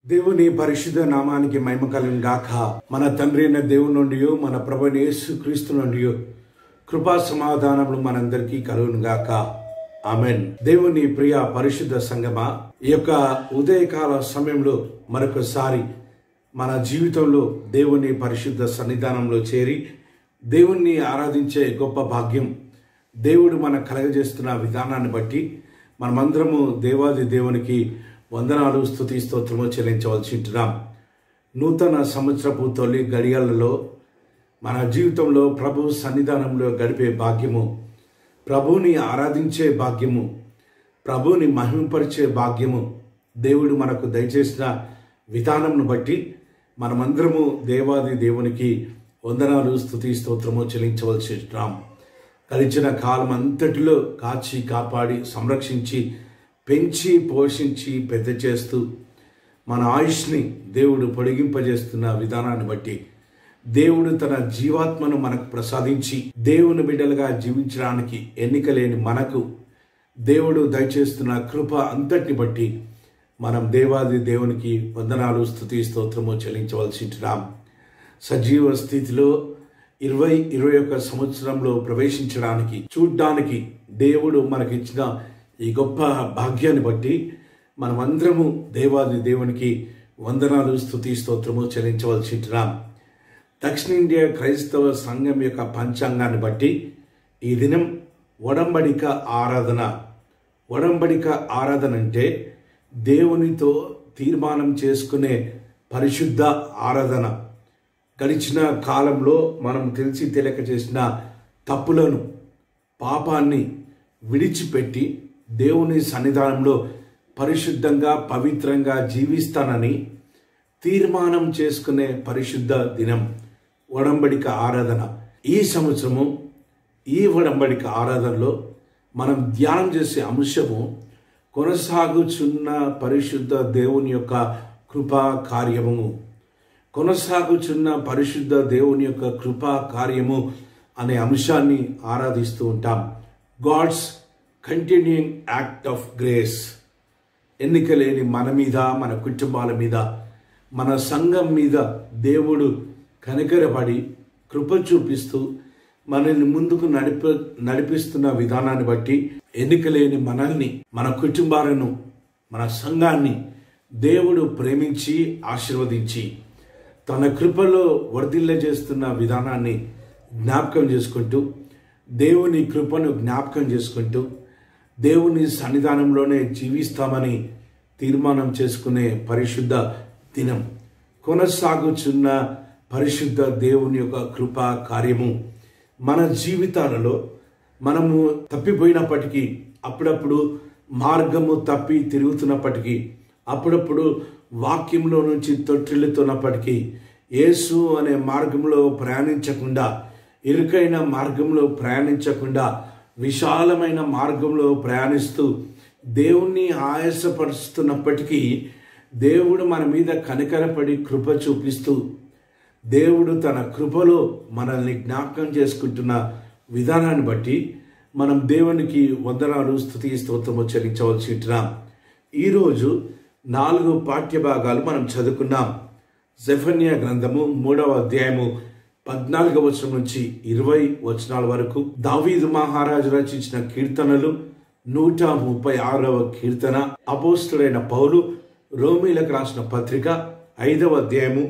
దేవుని పరిశుద్ధ నామానికి మహిమ కలుగును గాక. మన తండ్రి అయిన దేవుని నుండి మన ప్రభువైన యేసుక్రీస్తు నుండి కృపా సమాధానములు మనందరికీ కలుగును గాక. ఆమేన్. దేవుని ప్రియ పరిశుద్ధ సంగమా, ఈ యొక్క ఉదయకాల సమయంలో మరొకసారి మన జీవితంలో దేవుని పరిశుద్ధ సన్నిధానంలో చేరి దేవుణ్ణి ఆరాధించే గొప్ప భాగ్యం దేవుడు మనకు కలగజేస్తున్న విధానాన్ని బట్టి మనమందరము దేవాది దేవునికి వందనాలు, స్తుతి, స్తోత్రము చెల్లించవలసి ఉంటున్నాం. నూతన సంవత్సరపు తొలి గడియలలో మన జీవితంలో ప్రభు సన్నిధానంలో గడిపే భాగ్యము, ప్రభువుని ఆరాధించే భాగ్యము, ప్రభువుని మహిమపరిచే భాగ్యము దేవుడు మనకు దయచేసిన విధానంను బట్టి మనమందరము దేవాది దేవునికి వందనాలు, స్తుతి, స్తోత్రము చెల్లించవలసి ఉంటున్నాం. గడిచిన కాలం అంతటిలో కాచి కాపాడి సంరక్షించి పెంచి పోషించి పెద్ద చేస్తూ మన ఆయుష్ని దేవుడు పొడిగింపజేస్తున్న విధానాన్ని బట్టి దేవుడు తన జీవాత్మను మనకు ప్రసాదించి దేవుని బిడ్డలుగా జీవించడానికి ఎన్నిక లేని మనకు దేవుడు దయచేస్తున్న కృప అంతటిని బట్టి మనం దేవాది దేవునికి వందనాలు, స్తుతి, స్తోత్రము చెల్లించవలసి ఉంటున్నాం. సజీవ స్థితిలో 2021 సంవత్సరంలో ప్రవేశించడానికి చూడ్డానికి దేవుడు మనకిచ్చిన ఈ గొప్ప భాగ్యాన్ని బట్టి మనమందరము దేవాది దేవునికి వందనాలు, స్తుతి, స్తోత్రము చెల్లించవలసి ఉంటున్నాం. దక్షిణ ఇండియా క్రైస్తవ సంఘం యొక్క పంచాంగాన్ని బట్టి ఈ దినం ఒడంబడిక ఆరాధన. ఒడంబడిక ఆరాధన అంటే దేవునితో తీర్మానం చేసుకునే పరిశుద్ధ ఆరాధన. గడిచిన కాలంలో మనం తెలిసి తెలియక చేసిన తప్పులను, పాపాన్ని విడిచిపెట్టి దేవుని సన్నిధానంలో పరిశుద్ధంగా పవిత్రంగా జీవిస్తానని తీర్మానం చేసుకునే పరిశుద్ధ దినం ఒడంబడిక ఆరాధన. ఈ సంవత్సరము ఈ ఒడంబడిక ఆరాధనలో మనం ధ్యానం చేసే అంశము కొనసాగుచున్న పరిశుద్ధ దేవుని యొక్క కృపా కార్యము. కొనసాగుచున్న పరిశుద్ధ దేవుని యొక్క కృపా కార్యము అనే అంశాన్ని ఆరాధిస్తూ ఉంటాం. God's continuing act of grace. ఎన్నికలేని మన మీద, మన కుటుంబాల మీద, మన సంఘం మీద దేవుడు కనికరపడి కృప చూపిస్తూ మనల్ని ముందుకు నడిపిస్తున్న విధానాన్ని బట్టి ఎన్నికలేని మనల్ని, మన కుటుంబాలను, మన సంఘాన్ని దేవుడు ప్రేమించి ఆశీర్వదించి తన కృపలో వర్ధిల్లజేస్తున్న విధానాన్ని జ్ఞాపకం చేసుకుంటూ, దేవుని కృపను జ్ఞాపకం చేసుకుంటూ దేవుని సన్నిధానంలోనే జీవిస్తామని తీర్మానం చేసుకునే పరిశుద్ధ దినం. కొనసాగుచున్న పరిశుద్ధ దేవుని యొక్క కృపా కార్యము మన జీవితాలలో మనము తప్పిపోయినప్పటికీ, అప్పుడప్పుడు మార్గము తప్పి తిరుగుతున్నప్పటికీ, అప్పుడప్పుడు వాక్యంలో నుంచి తొట్టిల్లుతున్నప్పటికీ, యేసు అనే మార్గంలో ప్రయాణించకుండా, ఇరుకైన మార్గంలో ప్రయాణించకుండా విశాలమైన మార్గంలో ప్రయాణిస్తూ దేవుణ్ణి ఆయాసపరుస్తున్నప్పటికీ దేవుడు మన మీద కనికరపడి కృప చూపిస్తూ దేవుడు తన కృపలో మనల్ని జ్ఞాపకం చేసుకుంటున్న విధానాన్ని బట్టి మనం దేవునికి వందనాలు, స్తుతి, స్తోత్రము చెల్లించవలసి ఉంటున్నాం. ఈరోజు 4 పాఠ్య భాగాలు మనం చదువుకున్నాం. జెఫన్యా గ్రంథము 3వ అధ్యాయము 14వ వచనం నుంచి 20 వచనాల వరకు, దావీదు మహారాజు రచించిన కీర్తనలు 136వ కీర్తన, అపోస్తులైన పౌలు రోమీలకు రాసిన పత్రిక 5వ అధ్యాయము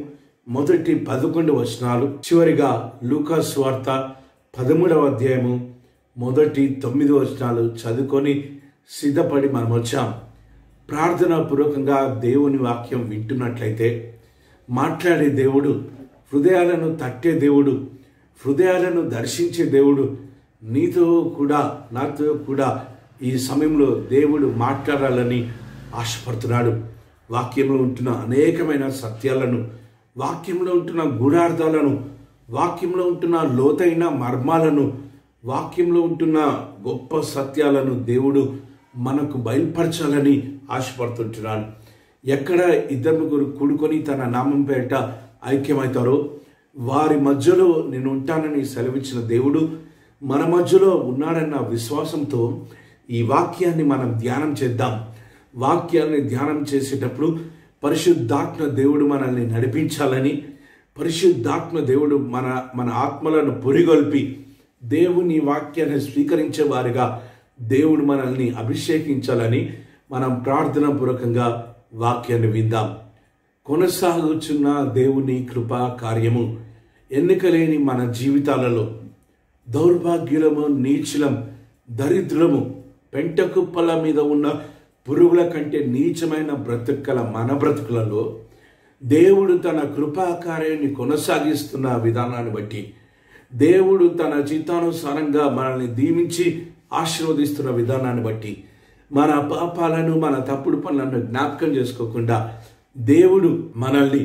మొదటి 11 వచనాలు, చివరిగా లూకా సువార్త 13వ అధ్యాయము మొదటి 9 వచనాలు చదువుకొని సిద్ధపడి మనం వచ్చాం. ప్రార్థనా పూర్వకంగా దేవుని వాక్యం వింటున్నట్లయితే మాట్లాడే దేవుడు, హృదయాలను తట్టే దేవుడు, హృదయాలను దర్శించే దేవుడు నీతో కూడా నాతో కూడా ఈ సమయంలో దేవుడు మాట్లాడాలని ఆశపడుతున్నాడు. వాక్యంలో ఉంటున్న అనేకమైన సత్యాలను, వాక్యంలో ఉంటున్న గూఢార్థాలను, వాక్యంలో ఉంటున్న లోతైన మర్మాలను, వాక్యంలో ఉంటున్న గొప్ప సత్యాలను దేవుడు మనకు బయలుపరచాలని ఆశపడుతుంటున్నాడు. ఎక్కడ ఇద్దరు ముగ్గురు కూడుకొని తన నామం పేరిట ఐక్యమవుతారో వారి మధ్యలో నేను ఉంటానని సెలవిచ్చిన దేవుడు మన మధ్యలో ఉన్నాడన్న విశ్వాసంతో ఈ వాక్యాన్ని మనం ధ్యానం చేద్దాం. వాక్యాన్ని ధ్యానం చేసేటప్పుడు పరిశుద్ధాత్మ దేవుడు మనల్ని నడిపించాలని, పరిశుద్ధాత్మ దేవుడు మన ఆత్మలను పురిగొల్పి దేవుని వాక్యాన్ని స్వీకరించే వారిగా దేవుడు మనల్ని అభిషేకించాలని మనం ప్రార్థనా పూర్వకంగా వాక్యాన్ని విందాం. కొనసాగుచున్న దేవుని కృపా కార్యము. ఎన్నికలేని మన జీవితాలలో దౌర్భాగ్యులము, నీచులం, దరిద్రము, పెంటకుప్పల మీద ఉన్న పురుగుల కంటే నీచమైన బ్రతుకల మన బ్రతుకులలో దేవుడు తన కృపా కార్యాన్ని కొనసాగిస్తున్న విధానాన్ని బట్టి, దేవుడు తన చిత్తానుసారంగా మనల్ని దీవించి ఆశీర్వదిస్తున్న విధానాన్ని బట్టి, మన పాపాలను, మన తప్పుడు పనులను జ్ఞాపకం చేసుకోకుండా దేవుడు మనల్ని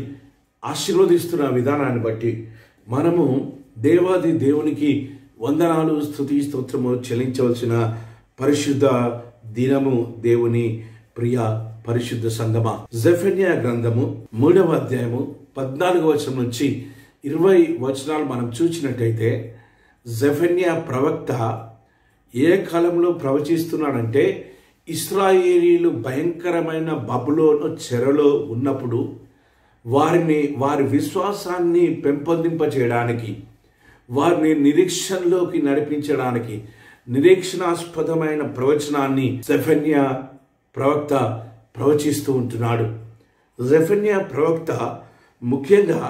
ఆశీర్వదిస్తున్న విధానాన్ని బట్టి మనము దేవాది దేవునికి వందనాలు, స్తుతి, స్తోత్రము చెల్లించవలసిన పరిశుద్ధ దినము. దేవుని ప్రియ పరిశుద్ధ సంగమా, జెఫన్యా గ్రంథము 3వ అధ్యాయము 14వ వచనం నుంచి 20 వచనాలు మనం చూసినట్టయితే, జెఫన్యా ప్రవక్త ఏ కాలంలో ప్రవచిస్తున్నాడంటే, ఇశ్రాయేలీలు భయంకరమైన బబులోను చెరలో ఉన్నప్పుడు వారి విశ్వాసాన్ని పెంపొందింపచేయడానికి, వారిని నిరీక్షణలోకి నడిపించడానికి నిరీక్షణాస్పదమైన ప్రవచనాన్ని జెఫన్యా ప్రవక్త ప్రవచిస్తూ ఉంటున్నాడు. జెఫన్యా ప్రవక్త ముఖ్యంగా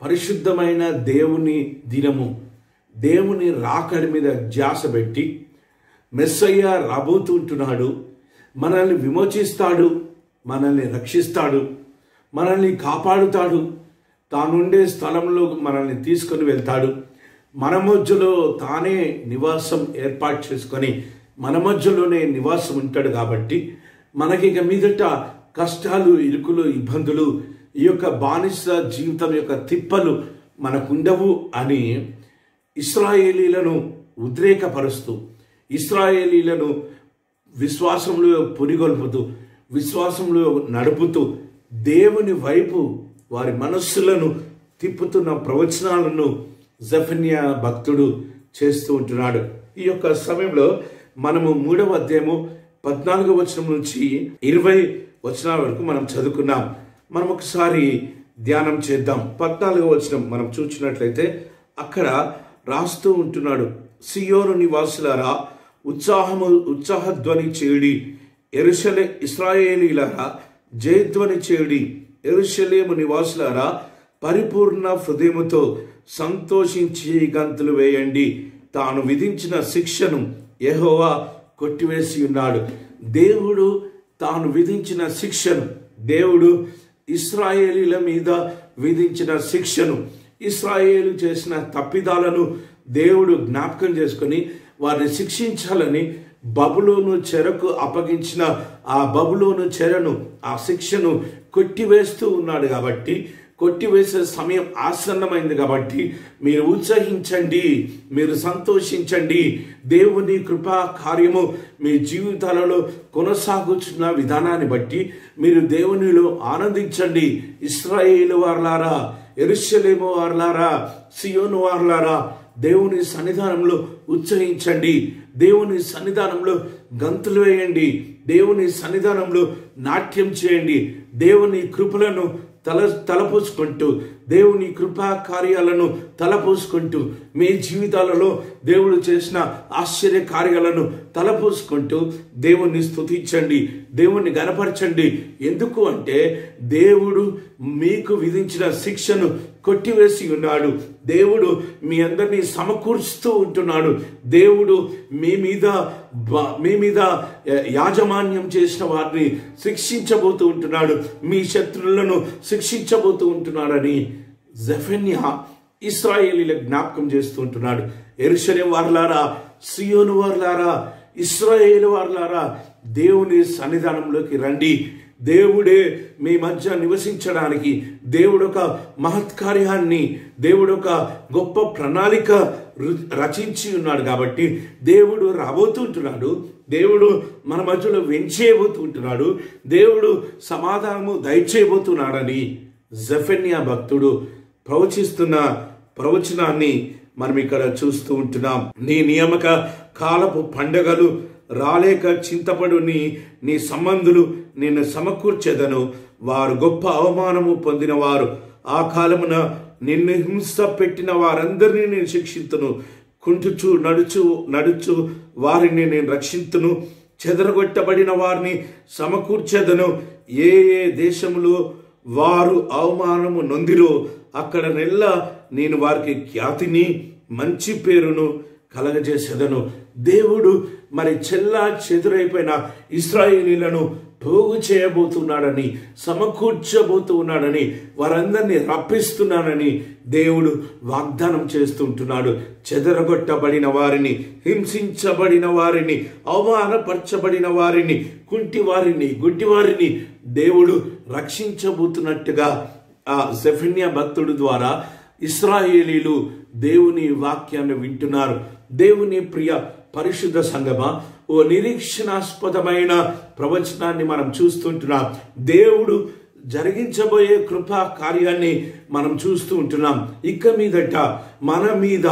పరిశుద్ధమైన దేవుని దినము, దేవుని రాకడి మీద ధ్యాస పెట్టి మెస్సయ్య రాబోతుంటున్నాడు, మనల్ని విమోచిస్తాడు, మనల్ని రక్షిస్తాడు, మనల్ని కాపాడుతాడు, తానుండే స్థలంలో మనల్ని తీసుకొని వెళ్తాడు, మన మధ్యలో తానే నివాసం ఏర్పాటు చేసుకొని మన మధ్యలోనే నివాసం ఉంటాడు. కాబట్టి మనకి ఇక మీదట కష్టాలు, ఇరుకులు, ఇబ్బందులు, ఈ యొక్క బానిస జీవితం యొక్క తిప్పలు మనకుండవు అని ఇశ్రాయేలీలను ఉద్రేకపరుస్తూ, ఇశ్రాయేలీలను విశ్వాసంలో పురిగొల్పుతూ, విశ్వాసంలో నడుపుతూ దేవుని వైపు వారి మనస్సులను తిప్పుతున్న ప్రవచనాలను జెఫన్యా భక్తుడు చేస్తూ ఉంటున్నాడు. ఈ యొక్క సమయంలో మనము 3వ అధ్యాయము 14వ వచనం నుంచి 20 వచనాల వరకు మనం చదువుకున్నాం. మనం ఒకసారి ధ్యానం చేద్దాం. 14వ వచనం మనం చూసినట్లయితే అక్కడ రాస్తూ ఉంటున్నాడు, సియోను నివాసులారా ఉత్సాహధ్వని చేయుడి, ఇశ్రాయేలీలారా జయధ్వని చేయుడి, యెరూషలేము నివాసులారా పరిపూర్ణ హృదయముతో సంతోషించి గంతులు వేయండి. తాను విధించిన శిక్షను యెహోవా కొట్టివేసి ఉన్నాడు. దేవుడు తాను విధించిన శిక్షను, దేవుడు ఇశ్రాయేలీల మీద విధించిన శిక్షను, ఇశ్రాయేలు చేసిన తప్పిదాలను దేవుడు జ్ఞాపకం చేసుకొని వారిని శిక్షించాలని బబులోను చెరకు అప్పగించిన ఆ బబులోను చెరను, ఆ శిక్షను కొట్టివేస్తూ ఉన్నాడు. కాబట్టి కొట్టివేసే సమయం ఆసన్నమైంది. కాబట్టి మీరు ఉత్సహించండి, మీరు సంతోషించండి. దేవుని కృపా కార్యము మీ జీవితాలలో కొనసాగుతున్న విధానాన్ని బట్టి మీరు దేవునిలో ఆనందించండి. ఇశ్రాయేలు వారలారా, యెరూషలేము వారలారా, సియోను వారలారా, దేవుని సన్నిధానంలో ఉత్సహించండి, దేవుని సన్నిధానంలో గంతులు వేయండి, దేవుని సన్నిధానంలో నాట్యం చేయండి, దేవుని కృపలను తలపోసుకుంటూ దేవుని కృపా కార్యాలను తలపోసుకుంటూ మీ జీవితాలలో దేవుడు చేసిన ఆశ్చర్య కార్యాలను తలపోసుకుంటూ దేవుణ్ణి స్తుతించండి, దేవుణ్ణి గణపరచండి. ఎందుకు అంటే దేవుడు మీకు విధించిన శిక్షను కొట్టివేసి ఉన్నాడు. దేవుడు మీ అందరినీ సమకూర్చుతూ ఉంటున్నాడు. దేవుడు మీ మీద యాజమాన్యం చేసిన వారిని శిక్షించబోతూ ఉంటున్నాడు. మీ శత్రువులను శిక్షించబోతూ ఉంటున్నాడని జెఫన్యా ఇశ్రాయేలీలకు జ్ఞాపకం చేస్తూ ఉంటున్నాడు. యెరూషలేము వారలారా, సియోను వారలారా, ఇశ్రాయేలు వారలారా, దేవుని సన్నిధానంలోకి రండి. దేవుడే మీ మధ్య నివసించడానికి దేవుడు ఒక మహత్కార్యాన్ని, దేవుడు ఒక గొప్ప ప్రణాళిక రచించి ఉన్నాడు. కాబట్టి దేవుడు రాబోతుంటున్నాడు. దేవుడు మన మధ్యలో వెంచేయబోతుంటున్నాడు. దేవుడు సమాధానము దయచేయబోతున్నాడని జెఫన్యా భక్తుడు ప్రవచిస్తున్న ప్రవచనాన్ని మనం ఇక్కడ చూస్తూ ఉంటున్నాం. నీ నియామక కాలపు పండగలు రాలేక చింతపడు నీ సంబంధులు నిన్ను సమకూర్చెదను. వారు గొప్ప అవమానము పొందినవారు. ఆ కాలమున నిన్ను హింస పెట్టిన వారందరినీ నేను శిక్షింతును. కుంటుచు నడుచు వారిని నేను రక్షింతును. చెదరగొట్టబడిన వారిని సమకూర్చెదను. ఏ దేశములో వారు అవమానము నొందిరో అక్కడ నెల్ల నేను వారికి ఖ్యాతిని, మంచి పేరును కలగజేసేదను. దేవుడు మరి చెల్లా చెదురైపోయిన ఇశ్రాయేలీలను పోగు చేయబోతున్నాడని, సమకూర్చబోతూ ఉన్నాడని, వారందరినీ రప్పిస్తున్నానని దేవుడు వాగ్దానం చేస్తుంటున్నాడు. చెదరగొట్టబడిన వారిని, హింసించబడిన వారిని, అవమానపరచబడిన వారిని, కుంటి వారిని, గుడ్డి వారిని దేవుడు రక్షించబోతున్నట్టుగా ఆ జెఫన్యా భక్తుడు ద్వారా ఇశ్రాయేలీలు దేవుని వాక్యాన్ని వింటున్నారు. దేవుని ప్రియ పరిశుద్ధ సంగమా, ఓ నిరీక్షణాస్పదమైన ప్రవచనాన్ని మనం చూస్తుంటున్నాం. దేవుడు జరిగించబోయే కృపా కార్యాన్ని మనం చూస్తూ ఉంటున్నాం. ఇక మీదట మన మీద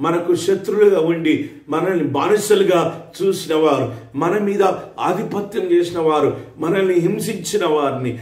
మనకు శత్రులుగా ఉండి మనల్ని బానిసలుగా చూసిన వారు, మన మీద ఆధిపత్యం చేసిన వారు, మనల్ని హింసించిన వారిని,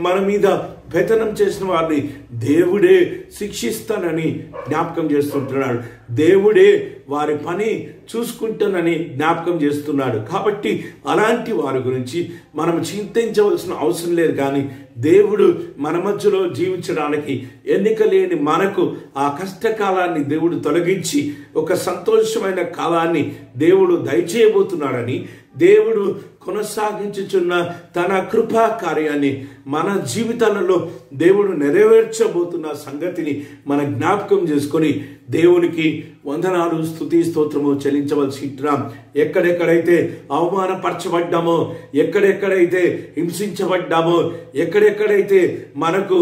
మన మీద పెత్తనం చేసిన వారిని దేవుడే శిక్షిస్తానని జ్ఞాపకం చేస్తుంటున్నాడు. దేవుడే వారి పని చూసుకుంటానని జ్ఞాపకం చేస్తున్నాడు. కాబట్టి అలాంటి వారి గురించి మనం చింతించవలసిన అవసరం లేదు. కానీ దేవుడు మన మధ్యలో జీవించడానికి ఎన్నిక లేని మనకు ఆ కష్టకాలాన్ని దేవుడు తొలగించి ఒక సంతోషమైన కాలాన్ని దేవుడు దయచేయబోతున్నాడని, దేవుడు కొనసాగించుచున్న తన కృపా కార్యాన్ని మన జీవితాలలో దేవుడు నెరవేర్చబోతున్న సంగతిని మన జ్ఞాపకం చేసుకొని దేవునికి వందనాలు, స్తుతి, స్తోత్రము చెల్లించవలసి ఉంటున్నాం. ఎక్కడెక్కడైతే అవమానపరచబడ్డామో, ఎక్కడెక్కడైతే హింసించబడ్డామో, ఎక్కడెక్కడైతే మనకు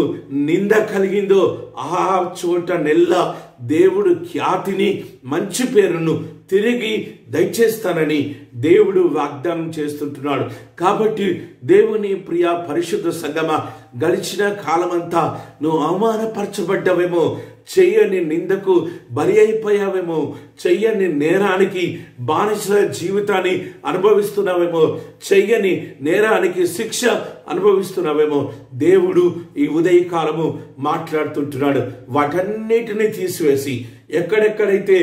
నింద కలిగిందో ఆ చోట నెల్ల దేవుడు ఖ్యాతిని, మంచి పేరును తిరిగి దయచేస్తానని దేవుడు వాగ్దానం చేస్తుంటున్నాడు. కాబట్టి దేవుని ప్రియ పరిశుద్ధ సంగమా, గడిచిన కాలమంతా నువ్వు అవమానపరచబడ్డావేమో, చెయ్యని నిందకు బలి అయిపోయావేమో, చెయ్యని నేరానికి బానిస జీవితాన్ని అనుభవిస్తున్నావేమో, చెయ్యని నేరానికి శిక్ష అనుభవిస్తున్నావేమో. దేవుడు ఈ ఉదయకాలము మాట్లాడుతుంటున్నాడు. వాటన్నిటిని తీసివేసి ఎక్కడెక్కడైతే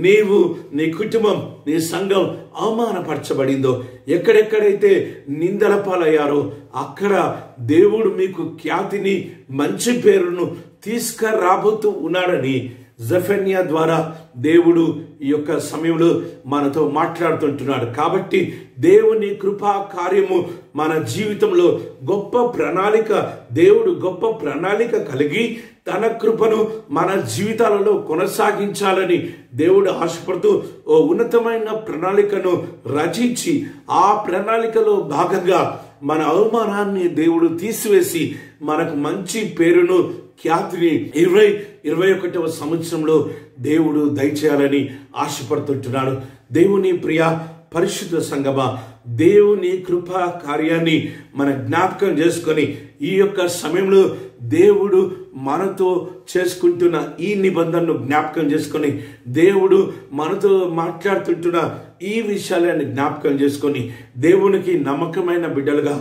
నీవు, నీ కుటుంబం, నీ సంఘం అవమానపరచబడిందో, ఎక్కడెక్కడైతే నిందల పాలయ్యారో అక్కడ దేవుడు మీకు ఖ్యాతిని, మంచి పేరును తీసుకురాబోతూ ఉన్నాడని జెఫన్యా ద్వారా దేవుడు ఈ యొక్క సమయంలో మనతో మాట్లాడుతుంటున్నాడు. కాబట్టి దేవుని కృపా కార్యము మన జీవితంలో గొప్ప ప్రణాళిక, దేవుడు గొప్ప ప్రణాళిక కలిగి తన కృపను మన జీవితాలలో కొనసాగించాలని దేవుడు ఆశపడుతూ ఓ ఉన్నతమైన ప్రణాళికను రచించి ఆ ప్రణాళికలో భాగంగా మన అవమానాన్ని దేవుడు తీసివేసి మనకు మంచి పేరును, ఖ్యాతిని 2021వ సంవత్సరంలో దేవుడు దయచేయాలని ఆశపడుతుంటున్నాడు. దేవుని ప్రియ పరిశుద్ధ సంగమా, దేవుని కృపా కార్యాన్ని మన జ్ఞాపకం చేసుకొని ఈ యొక్క సమయంలో దేవుడు మనతో చేసుకుంటున్న ఈ నిబంధనను జ్ఞాపకం చేసుకొని, దేవుడు మనతో మాట్లాడుతుంటున్న ఈ విషయాలను జ్ఞాపకం చేసుకొని, దేవునికి నమ్మకమైన బిడ్డలుగా,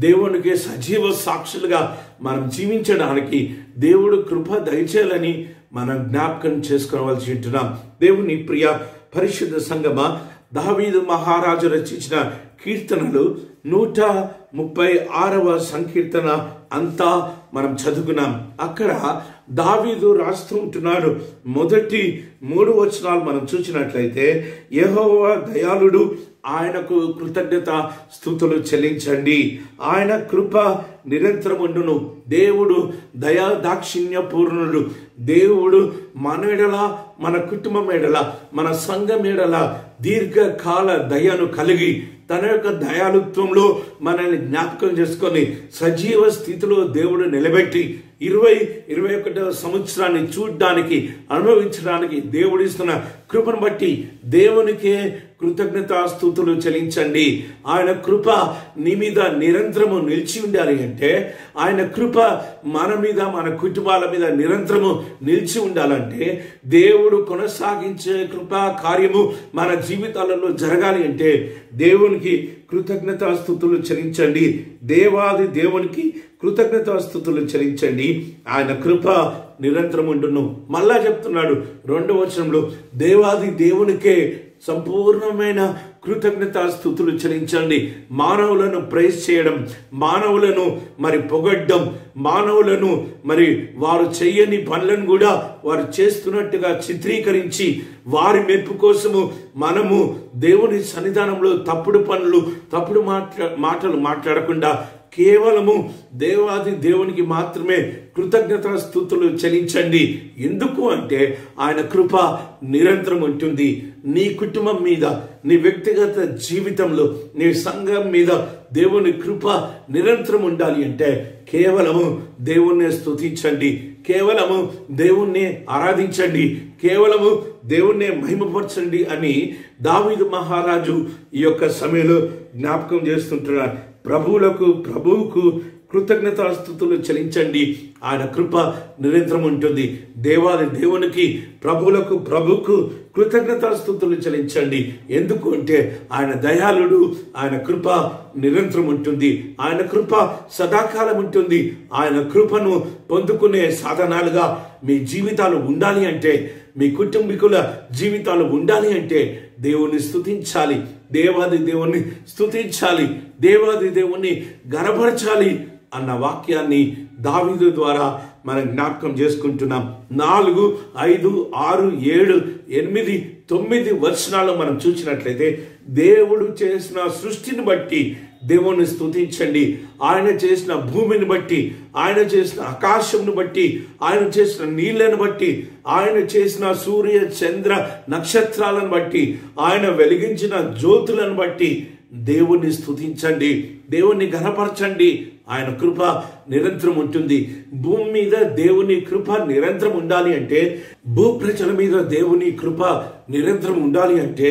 దేవునికి సజీవ సాక్షులుగా మనం జీవించడానికి దేవుడు కృప దయచేయాలని మనం జ్ఞాపకం చేసుకోవాల్సి ఉంటున్నాం. దేవుని ప్రియ పరిశుద్ధ సంగమా, దావీదు మహారాజు రచించిన కీర్తనలు 136వ సంకీర్తన అంతా మనం చదువుకున్నాం. అక్కడ దావీదు రాస్తూ ఉంటున్నాడు. మొదటి 3 వచనాలు మనం చూసినట్లయితే, యెహోవా దయాళుడు, ఆయనకు కృతజ్ఞత స్తుతులు చెల్లించండి, ఆయన కృప నిరంతరముండును. దేవుడు దయా దాక్షిణ్య పూర్ణుడు. దేవుడు మన ఎడల, మన కుటుంబం ఎడల, మన సంఘం ఎడల దీర్ఘకాల దయను కలిగి తన యొక్క దయాళుత్వంలో మనల్ని జ్ఞాపకం చేసుకొని సజీవ స్థితిలో దేవుడు నిలబెట్టి 2021వ సంవత్సరాన్ని చూడడానికి, అనుభవించడానికి దేవుడిస్తున్న కృపను బట్టి దేవునికే కృతజ్ఞతాస్తుతులు చెల్లించండి. ఆయన కృప నీ మీద నిరంతరము నిలిచి ఉండాలి అంటే, ఆయన కృప మన మీద, మన కుటుంబాల మీద నిరంతరము నిలిచి ఉండాలంటే, దేవుడు కొనసాగించే కృపా కార్యము మన జీవితాలలో జరగాలి అంటే దేవునికి కృతజ్ఞతాస్తుతులు చెల్లించండి. దేవాది దేవునికి కృతజ్ఞతాస్తుతులు చెల్లించండి, ఆయన కృప నిరంతరం ఉండును. మళ్ళా చెప్తున్నాడు 2వ వచనంలో, దేవాది దేవునికే సంపూర్ణమైన కృతజ్ఞతాస్తుతులు చెల్లించండి. మానవులను ప్రైజ్ చేయడం, మానవులను మరి పొగడ్డం, మానవులను మరి వారు చేయని పనులను కూడా వారు చేస్తున్నట్టుగా చిత్రీకరించి వారి మెప్పు కోసము మనము దేవుని సన్నిధానంలో తప్పుడు పనులు, తప్పుడు మాటలు మాట్లాడకుండా కేవలము దేవాది దేవునికి మాత్రమే కృతజ్ఞతాస్తుతులు చెల్లించండి. ఎందుకు అంటే ఆయన కృప నిరంతరం ఉంటుంది. నీ కుటుంబం మీద, నీ వ్యక్తిగత జీవితంలో, నీ సంఘం మీద దేవుని కృప నిరంతరం ఉండాలి అంటే కేవలము దేవుణ్ణి స్తుతించండి, కేవలము దేవుణ్ణి ఆరాధించండి, కేవలము దేవుణ్ణి మహిమపరచండి అని దావీదు మహారాజు ఈ యొక్క సమయంలో జ్ఞాపకం చేస్తుంటున్నారు. ప్రభువుకు కృతజ్ఞతాస్తుతులు చెల్లించండి, ఆయన కృప నిరంతరం ఉంటుంది. దేవాది దేవునికి, ప్రభువుకు కృతజ్ఞతాస్తుతులు చెల్లించండి. ఎందుకు అంటే ఆయన దయాళుడు, ఆయన కృప నిరంతరం ఉంటుంది, ఆయన కృప సదాకాలం ఉంటుంది. ఆయన కృపను పొందుకునే సాధనాలుగా మీ జీవితాలు ఉండాలి అంటే, మీ కుటుంబీకుల జీవితాలు ఉండాలి అంటే దేవుణ్ణి స్తుతించాలి, దేవాది దేవుణ్ణి స్తుతించాలి, దేవాది దేవుణ్ణి ఘనపరచాలి అన్న వాక్యాన్ని దావీదు ద్వారా మనం జ్ఞాపకం చేసుకుంటున్నాం. 4, 5, 6, 7, 8, 9 వచనాలు మనం చూసినట్లయితే, దేవుడు చేసిన సృష్టిని బట్టి దేవుణ్ణి స్తుతించండి. ఆయన చేసిన భూమిని బట్టి, ఆయన చేసిన ఆకాశంను బట్టి, ఆయన చేసిన నీళ్లను బట్టి, ఆయన చేసిన సూర్య చంద్ర నక్షత్రాలను బట్టి, ఆయన వెలిగించిన జ్యోతులను బట్టి దేవుణ్ణి స్తుతించండి, దేవుణ్ణి ఘనపరచండి. ఆయన కృప నిరంతరం ఉంటుంది. భూమి మీద దేవుని కృప నిరంతరం ఉండాలి అంటే, భూ ప్రజల మీద దేవుని కృప నిరంతరం ఉండాలి అంటే,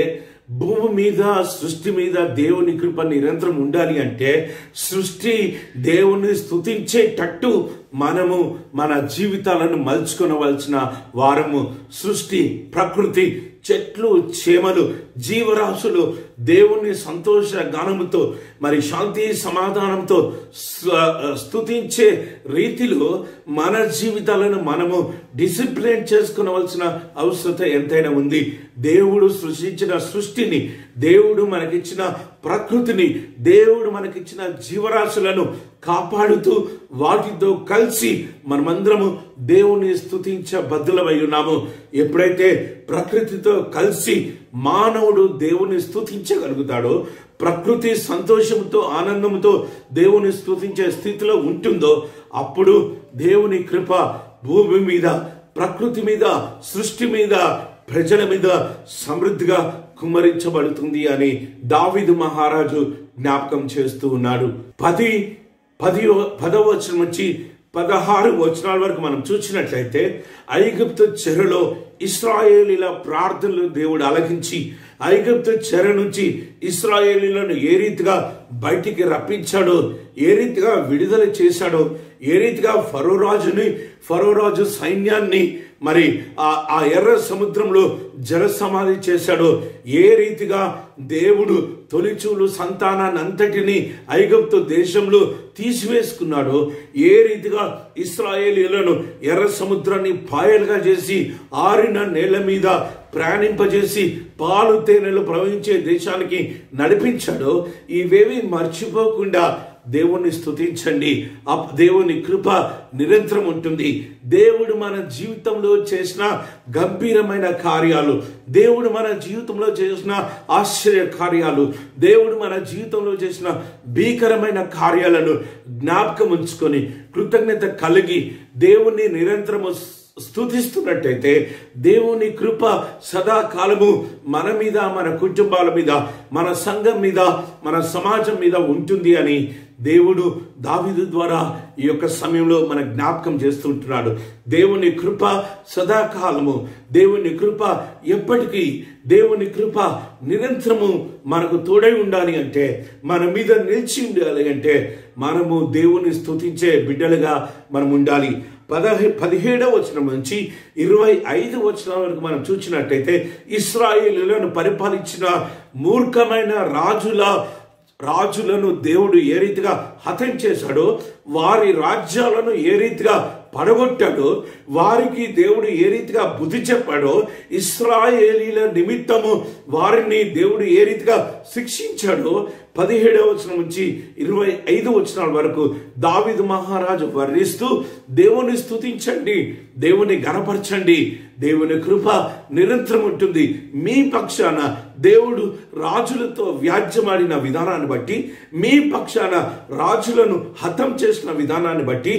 భూమి మీద, సృష్టి మీద దేవుని కృప నిరంతరం ఉండాలి అంటే, సృష్టి దేవుని స్తుతించేటట్టు మనము మన జీవితాలను మలుచుకొనవలసిన వారము. సృష్టి, ప్రకృతి, చెట్లు, చేమలు, జీవరాశులు దేవుని సంతోష గానముతో, మరి శాంతి సమాధానంతో స్తుతించే రీతిలో మన జీవితాలను మనము డిసిప్లిన్ చేసుకునవలసిన అవసరత ఎంతైనా ఉంది. దేవుడు సృష్టించిన సృష్టిని, దేవుడు మనకిచ్చిన ప్రకృతిని, దేవుడు మనకిచ్చిన జీవరాశులను కాపాడుతూ వాటితో కలిసి మనమందరము దేవుని స్తుతించబద్దులమై ఉన్నాము. ఎప్పుడైతే ప్రకృతితో కలిసి మానవుడు దేవుని స్తుతించగలుగుతాడో, ప్రకృతి సంతోషంతో, ఆనందంతో దేవుని స్తుతించే స్థితిలో ఉంటుందో, అప్పుడు దేవుని కృప భూమి మీద, ప్రకృతి మీద, సృష్టి మీద, ప్రజల మీద సమృద్ధిగా కుమ్మరించబడుతుంది అని దావీదు మహారాజు జ్ఞాపకం చేస్తూ ఉన్నాడు. 10వ వచనం నుంచి 16 వచనాల వరకు మనం చూసినట్లయితే ఐగుప్తు చెరలో ఇశ్రాయేలీల ప్రార్థనలు దేవుడు ఆలకించి ఐగుప్తు చెర నుంచి ఇశ్రాయేలీలను ఏ రీతిగా బయటికి రప్పించాడో, ఏ రీతిగా విడుదల చేశాడో, ఏ రీతిగా ఫరో రాజు సైన్యాన్ని మరి ఆ ఎర్ర సముద్రంలో జల సమాధి చేశాడో, ఏ రీతిగా దేవుడు తొలిచూలు సంతానాన్ని అంతటిని ఐగుప్తు దేశంలో తీసివేసుకున్నాడో, ఏ రీతిగా ఇశ్రాయేలీయులను ఎర్ర సముద్రాన్ని పాయలుగా చేసి ఆరిన నేల మీద ప్రయాణింపజేసి పాలు తేనెలు ప్రవహించే దేశానికి నడిపించాడో, ఇవేవి మర్చిపోకుండా దేవుణ్ణి స్తుతించండి. దేవుని కృప నిరంతరం ఉంటుంది. దేవుడు మన జీవితంలో చేసిన గంభీరమైన కార్యాలు, దేవుడు మన జీవితంలో చేసిన ఆశ్చర్య కార్యాలు, దేవుడు మన జీవితంలో చేసిన భీకరమైన కార్యాలను జ్ఞాపకం ఉంచుకొని కృతజ్ఞత కలిగి దేవుణ్ణి నిరంతరము స్తుతిస్తున్నట్టయితే దేవుని కృప సదాకాలము మన మీద, మన కుటుంబాల మీద, మన సంఘం మీద, మన సమాజం మీద ఉంటుంది అని దేవుడు దావీదు ద్వారా ఈ యొక్క సమయంలో మన జ్ఞాపకం చేస్తుంటున్నాడు. దేవుని కృప సదాకాలము, దేవుని కృప ఎప్పటికీ, దేవుని కృప నిరంతరము మనకు తోడై ఉండాలి అంటే, మన మీద నిలిచి ఉండాలి అంటే మనము దేవుని స్తుతించే బిడ్డలుగా మనం ఉండాలి. 17వ వచనం నుంచి 25 వచనం వరకు మనం చూసినట్టయితే ఇశ్రాయేలులను పరిపాలించిన మూర్ఖమైన రాజులను దేవుడు ఏ రీతిగా హతం చేశాడో, వారి రాజ్యాలను ఏ రీతిగా పడగొట్టాడో, వారికి దేవుడు ఏ రీతిగా బుద్ధి చెప్పాడో, ఇశ్రాయేలీల నిమిత్తము వారిని దేవుడు ఏ రీతిగా శిక్షించాడో 17వ వచనం నుంచి 25 వచనాల వరకు దావీదు మహారాజు వర్ణిస్తూ దేవుని స్తుతించండి, దేవుని గణపరచండి, దేవుని కృప నిరంతరం ఉంటుంది. మీ పక్షాన దేవుడు రాజులతో వ్యాజ్యమాడిన విధానాన్ని బట్టి, మీ పక్షాన రాజులను హతం చేసిన విధానాన్ని బట్టి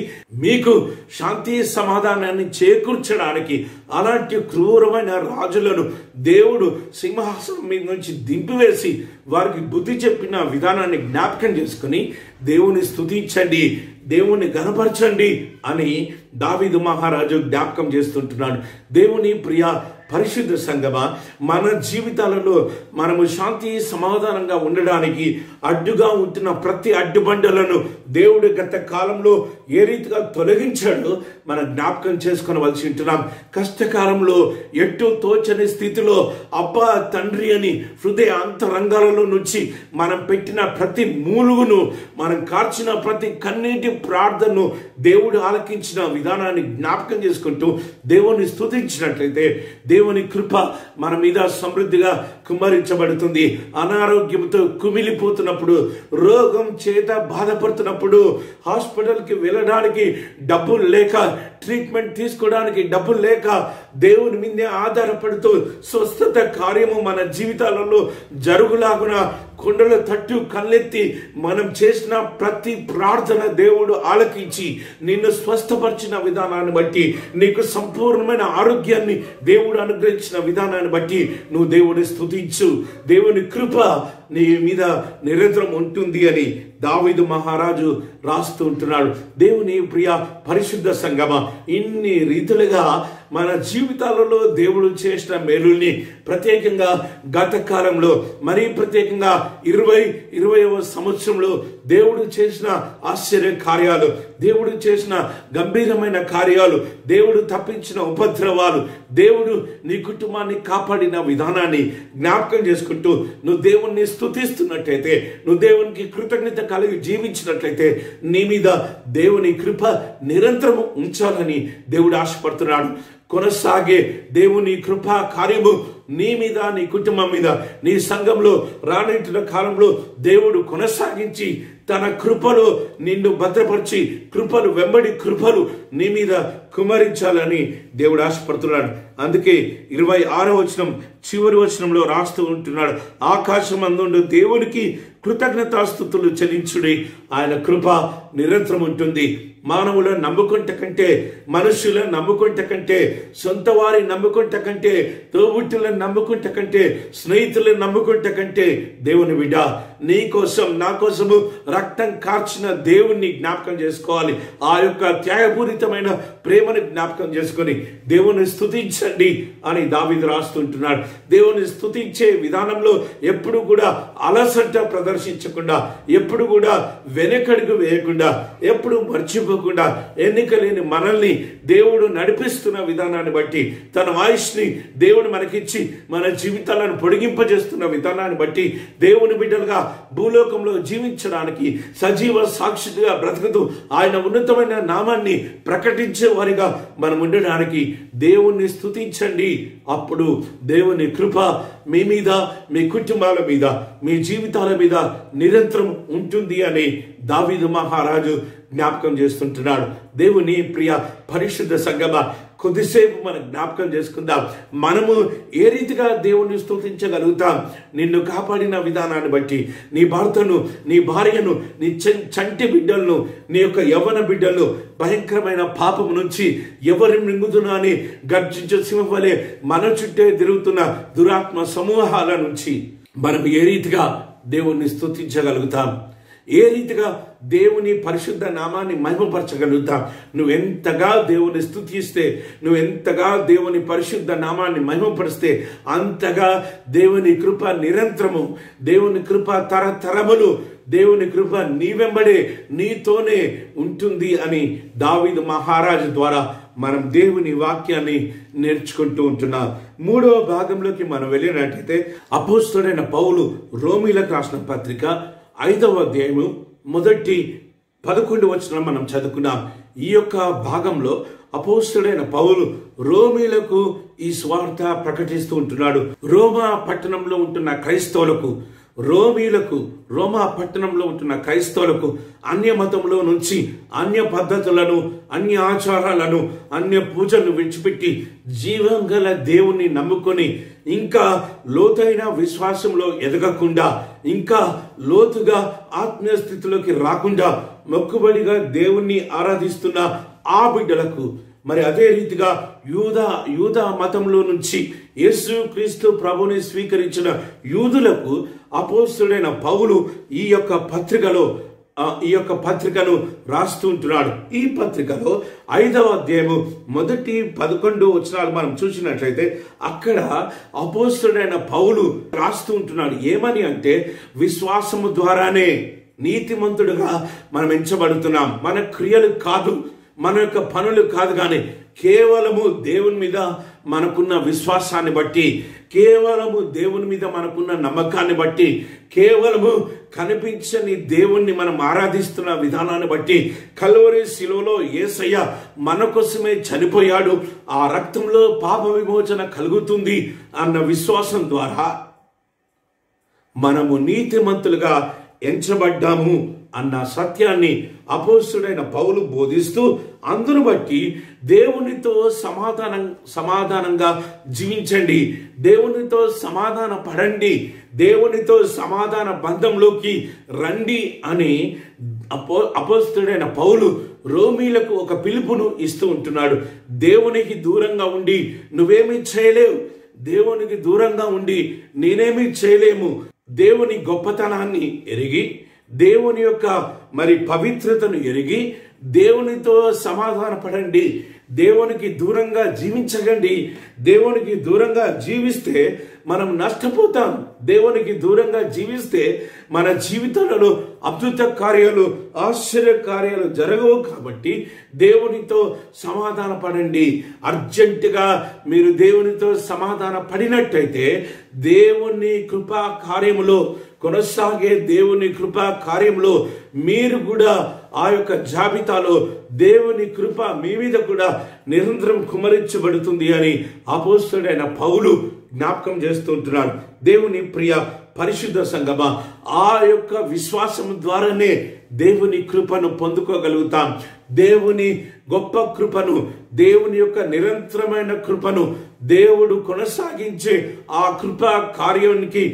మీకు శాంతి సమాధానాన్ని చేకూర్చడానికి అలాంటి క్రూరమైన రాజులను దేవుడు సింహాసనం మీద నుంచి దింపివేసి వారికి బుద్ధి చెప్పిన విధానాన్ని జ్ఞాపకం చేసుకుని దేవుని స్తుతించండి, దేవుని గణపరచండి అని దావీదు మహారాజు జ్ఞాపకం చేస్తుంటున్నాడు. దేవుని ప్రియ పరిశుద్ధ సంగమా, మన జీవితాలలో మనము శాంతి సమాధానంగా ఉండడానికి అడ్డుగా ఉంటున్న ప్రతి అడ్డుబండలను దేవుడు గత కాలంలో ఏ రీతిగా తొలగించాడో మనం జ్ఞాపకం చేసుకొనవలసి ఉంటున్నాం. కష్టకాలంలో ఎటు తోచని స్థితిలో అబ్బా తండ్రి అని హృదయ అంతరంగాలలో నుంచి మనం పెట్టిన ప్రతి మూలుగును, మనం కార్చిన ప్రతి కన్నీటి ప్రార్థనను దేవుడు ఆలకించిన విధానాన్ని జ్ఞాపకం చేసుకుంటూ దేవుని స్తుతించినట్లయితే దేవుని కృప మన మీద సమృద్ధిగా కుమ్మరించబడుతుంది. అనారోగ్యంతో కుమిలిపోతున్నప్పుడు, రోగం చేత బాధపడుతున్నప్పుడు, హాస్పిటల్కి వెళ్ళడానికి డబ్బులు లేక, ట్రీట్మెంట్ తీసుకోవడానికి డబ్బులు లేక దేవుని మీదే ఆధారపడుతూ స్వస్థత కార్యము మన జీవితాలలో జరుగులాగున కొండల తట్టు కళ్ళెత్తి మనం చేసిన ప్రతి ప్రార్థన దేవుడు ఆలకించి నిన్ను స్వస్థపరిచిన విధానాన్ని బట్టి, నీకు సంపూర్ణమైన ఆరోగ్యాన్ని దేవుడు అనుగ్రహించిన విధానాన్ని బట్టి నువ్వు దేవుని స్తుతించు. దేవుని కృప నీ మీద నిరంతరం ఉంటుంది అని దావీదు మహారాజు రాస్తూ ఉంటున్నాడు. దేవుని ప్రియ పరిశుద్ధ సంగమా, ఇన్ని రీతులుగా మన జీవితాలలో దేవుడు చేసిన మేలుల్ని ప్రత్యేకంగా గత కాలంలో, మరీ ప్రత్యేకంగా 2020వ సంవత్సరంలో దేవుడు చేసిన ఆశ్చర్య కార్యాలు, దేవుడు చేసిన గంభీరమైన కార్యాలు, దేవుడు తప్పించిన ఉపద్రవాలు, దేవుడు నీ కుటుంబాన్ని కాపాడిన విధానాన్ని జ్ఞాపకం చేసుకుంటూ నువ్వు దేవుణ్ణి స్తుతిస్తున్నట్లయితే, నువ్వు దేవునికి కృతజ్ఞత కలిగి జీవించినట్లయితే నీ మీద దేవుని కృప నిరంతరం ఉంచాలని దేవుడు ఆశపడుతున్నాడు. కొనసాగే దేవుని కృపా కార్యము నీ మీద, నీ కుటుంబం మీద, నీ సంఘంలో రానున్న కాలంలో దేవుడు కొనసాగించి తన కృపలో నిన్ను భద్రపరిచి కృపలు వెంబడి కృపలు నీ మీద కుమరించాలని దేవుడు ఆశపడుతున్నాడు. అందుకే 26వ వచనం చివరి వచనంలో రాస్తూ ఉంటున్నాడు, ఆకాశమందుండు దేవునికి కృతజ్ఞతాస్తుతులు చెల్లించుడి, ఆయన కృప నిరంతరం ఉంటుంది. మానవులను నమ్ముకుంట కంటే, మనుషులను నమ్ముకుంట కంటే, సొంత వారిని నమ్ముకుంట కంటే, తోబుట్టులను నమ్ముకుంట కంటే, స్నేహితులను నమ్ముకుంట కంటే, దేవుని బిడ్డ నీ కోసం నా కోసము రక్తం కార్చిన దేవుణ్ణి జ్ఞాపకం చేసుకోవాలి. ఆ యొక్క త్యాగపూరితమైన ప్రేమను జ్ఞాపకం చేసుకొని దేవుని స్తుతించండి అని దావీదు రాస్తుంటున్నాడు. దేవుని స్తుతించే విధానంలో ఎప్పుడు కూడా అలసట ప్రదర్శించకుండా, ఎప్పుడు కూడా వెనకడుగు వేయకుండా, ఎప్పుడు మర్చిపోకుండా, ఎన్నిక లేని మనల్ని దేవుడు నడిపిస్తున్న విధానాన్ని బట్టి, తన ఆయుష్ని దేవుడు మనకిచ్చి మన జీవితాలను పొడిగింపజేస్తున్న విధానాన్ని బట్టి, దేవుని బిడ్డలుగా భూలోకంలో జీవించడానికి సజీవ సాక్షిగా బ్రతుకుతూ ఆయన ఉన్నతమైన నామాన్ని ప్రకటించే వారిగా మనం ఉండడానికి దేవుణ్ణి స్తుతించండి. అప్పుడు దేవుని కృప మీ మీద, మీ కుటుంబాల మీద, మీ జీవితాల మీద నిరంతరం ఉంటుంది అని దావీదు మహారాజు జ్ఞాపకం చేస్తుంటున్నాడు. దేవుని ప్రియ పరిశుద్ధ సంగమ, కొద్దిసేపు మనం జ్ఞాపకం చేసుకుందాం. మనము ఏ రీతిగా దేవుణ్ణి స్తుతించగలుగుతాం? నిన్ను కాపాడిన విధానాన్ని బట్టి, నీ భర్తను, నీ భార్యను, నీ చంటి బిడ్డలను, నీ యొక్క యవ్వన బిడ్డలను భయంకరమైన పాపం నుంచి ఎవరి మృంగుతున్నా అని గర్జించే సింహం వలె మన చుట్టే తిరుగుతున్న దురాత్మ సమూహాల నుంచి మనం ఏ రీతిగా దేవుణ్ణి స్తుతించగలుగుతాం? ఏ రీతిగా దేవుని పరిశుద్ధ నామాన్ని మహిమపరచగలుగుతాం? నువ్వెంతగా దేవుని స్తుతిస్తే, నువ్వెంతగా దేవుని పరిశుద్ధ నామాన్ని మహిమపరిస్తే అంతగా దేవుని కృప నిరంతరము, దేవుని కృప తరతరములు, దేవుని కృప నీ వెంబడే, నీతోనే ఉంటుంది అని దావీదు మహారాజు ద్వారా మనం దేవుని వాక్యాన్ని నేర్చుకుంటూ ఉంటున్నాం. 3వ భాగంలోకి మనం వెళ్ళినట్టయితే అపోస్తలుడైన పౌలు రోమీలకు రాసిన పత్రిక 5వ అధ్యాయము మొదటి 11 వచనం మనం చదువుకున్నాం. ఈ యొక్క భాగంలో అపోస్తలుడైన పౌలు రోమీలకు ఈ స్వార్థ ప్రకటిస్తూ ఉంటున్నాడు. రోమా పట్టణంలో ఉంటున్న క్రైస్తవులకు, రోమా పట్టణంలో ఉంటున్న క్రైస్తవులకు అన్య మతంలో నుంచి అన్య పద్ధతులను, అన్య ఆచారాలను, అన్య పూజలను విడిచిపెట్టి జీవం గల దేవుణ్ణి నమ్ముకొని ఇంకా లోతైన విశ్వాసంలో ఎదగకుండా, ఇంకా లోతుగా ఆత్మీయ స్థితిలోకి రాకుండా మొక్కుబడిగా దేవుణ్ణి ఆరాధిస్తున్న ఆ బిడ్డలకు, మరి అదే రీతిగా యూదా మతంలో నుంచి యేసు క్రీస్తు ప్రభుని స్వీకరించిన యూదులకు అపోస్తలుడైన పౌలు ఈ యొక్క పత్రికను రాస్తూ ఉంటున్నాడు. ఈ పత్రికలో 5వ అధ్యాయము మొదటి 11 వచనాలు మనం చూసినట్లయితే అక్కడ అపోస్తలుడైన పౌలు రాస్తూ ఉంటున్నాడు. ఏమని అంటే, విశ్వాసము ద్వారానే నీతిమంతుడుగా మనం ఎంచబడుతున్నాం. మన క్రియలు కాదు, మన యొక్క పనులు కాదు, కానీ కేవలము దేవుని మీద మనకున్న విశ్వాసాన్ని బట్టి, కేవలము దేవుని మీద మనకున్న నమ్మకాన్ని బట్టి, కేవలము కనిపించని దేవుణ్ణి మనం ఆరాధిస్తున్న విధానాన్ని బట్టి, కల్వరి శిలువలో యేసయ్య మన కోసమే చనిపోయాడు, ఆ రక్తంలో పాప విమోచన కలుగుతుంది అన్న విశ్వాసం ద్వారా మనము నీతిమంతులుగా ఎంచబడ్డాము అన్న సత్యాన్ని అపోస్తలుడైన పౌలు బోధిస్తూ, అందును బట్టి దేవునితో సమాధానంగా జీవించండి, దేవునితో సమాధాన పడండి, దేవునితో సమాధాన బంధంలోకి రండి అని అపోస్తలుడైన పౌలు రోమీలకు ఒక పిలుపును ఇస్తూ ఉంటున్నాడు. దేవునికి దూరంగా ఉండి నువ్వేమీ చేయలేవు, దేవునికి దూరంగా ఉండి నేనేమీ చేయలేము. దేవుని గొప్పతనాన్ని ఎరిగి, దేవుని యొక్క మరి పవిత్రతను ఎరిగి దేవునితో సమాధాన పడండి, దేవునికి దూరంగా జీవించకండి. దేవునికి దూరంగా జీవిస్తే మనం నష్టపోతాం. దేవునికి దూరంగా జీవిస్తే మన జీవితాలలో అద్భుత కార్యాలు, ఆశ్చర్య కార్యాలు జరగవు. కాబట్టి దేవునితో సమాధాన పడండి. అర్జెంటుగా మీరు దేవునితో సమాధాన పడినట్టయితే దేవుని కృపా కార్యములో కొనసాగే, దేవుని కృపా కార్యంలో మీరు కూడా ఆ యొక్క జాబితాలో దేవుని కృప మీ మీద కూడా నిరంతరం కుమ్మరించబడుతుంది అని అపోస్తలుడైన పౌలు జ్ఞాపకం చేస్తుంటున్నాడు. దేవుని ప్రియ పరిశుద్ధ సంగమా, ఆ యొక్క విశ్వాసం ద్వారానే దేవుని కృపను పొందుకోగలుగుతాం. దేవుని గొప్ప కృపను, దేవుని యొక్క నిరంతరమైన కృపను దేవుడు కొనసాగించే ఆ కృపా కార్యానికి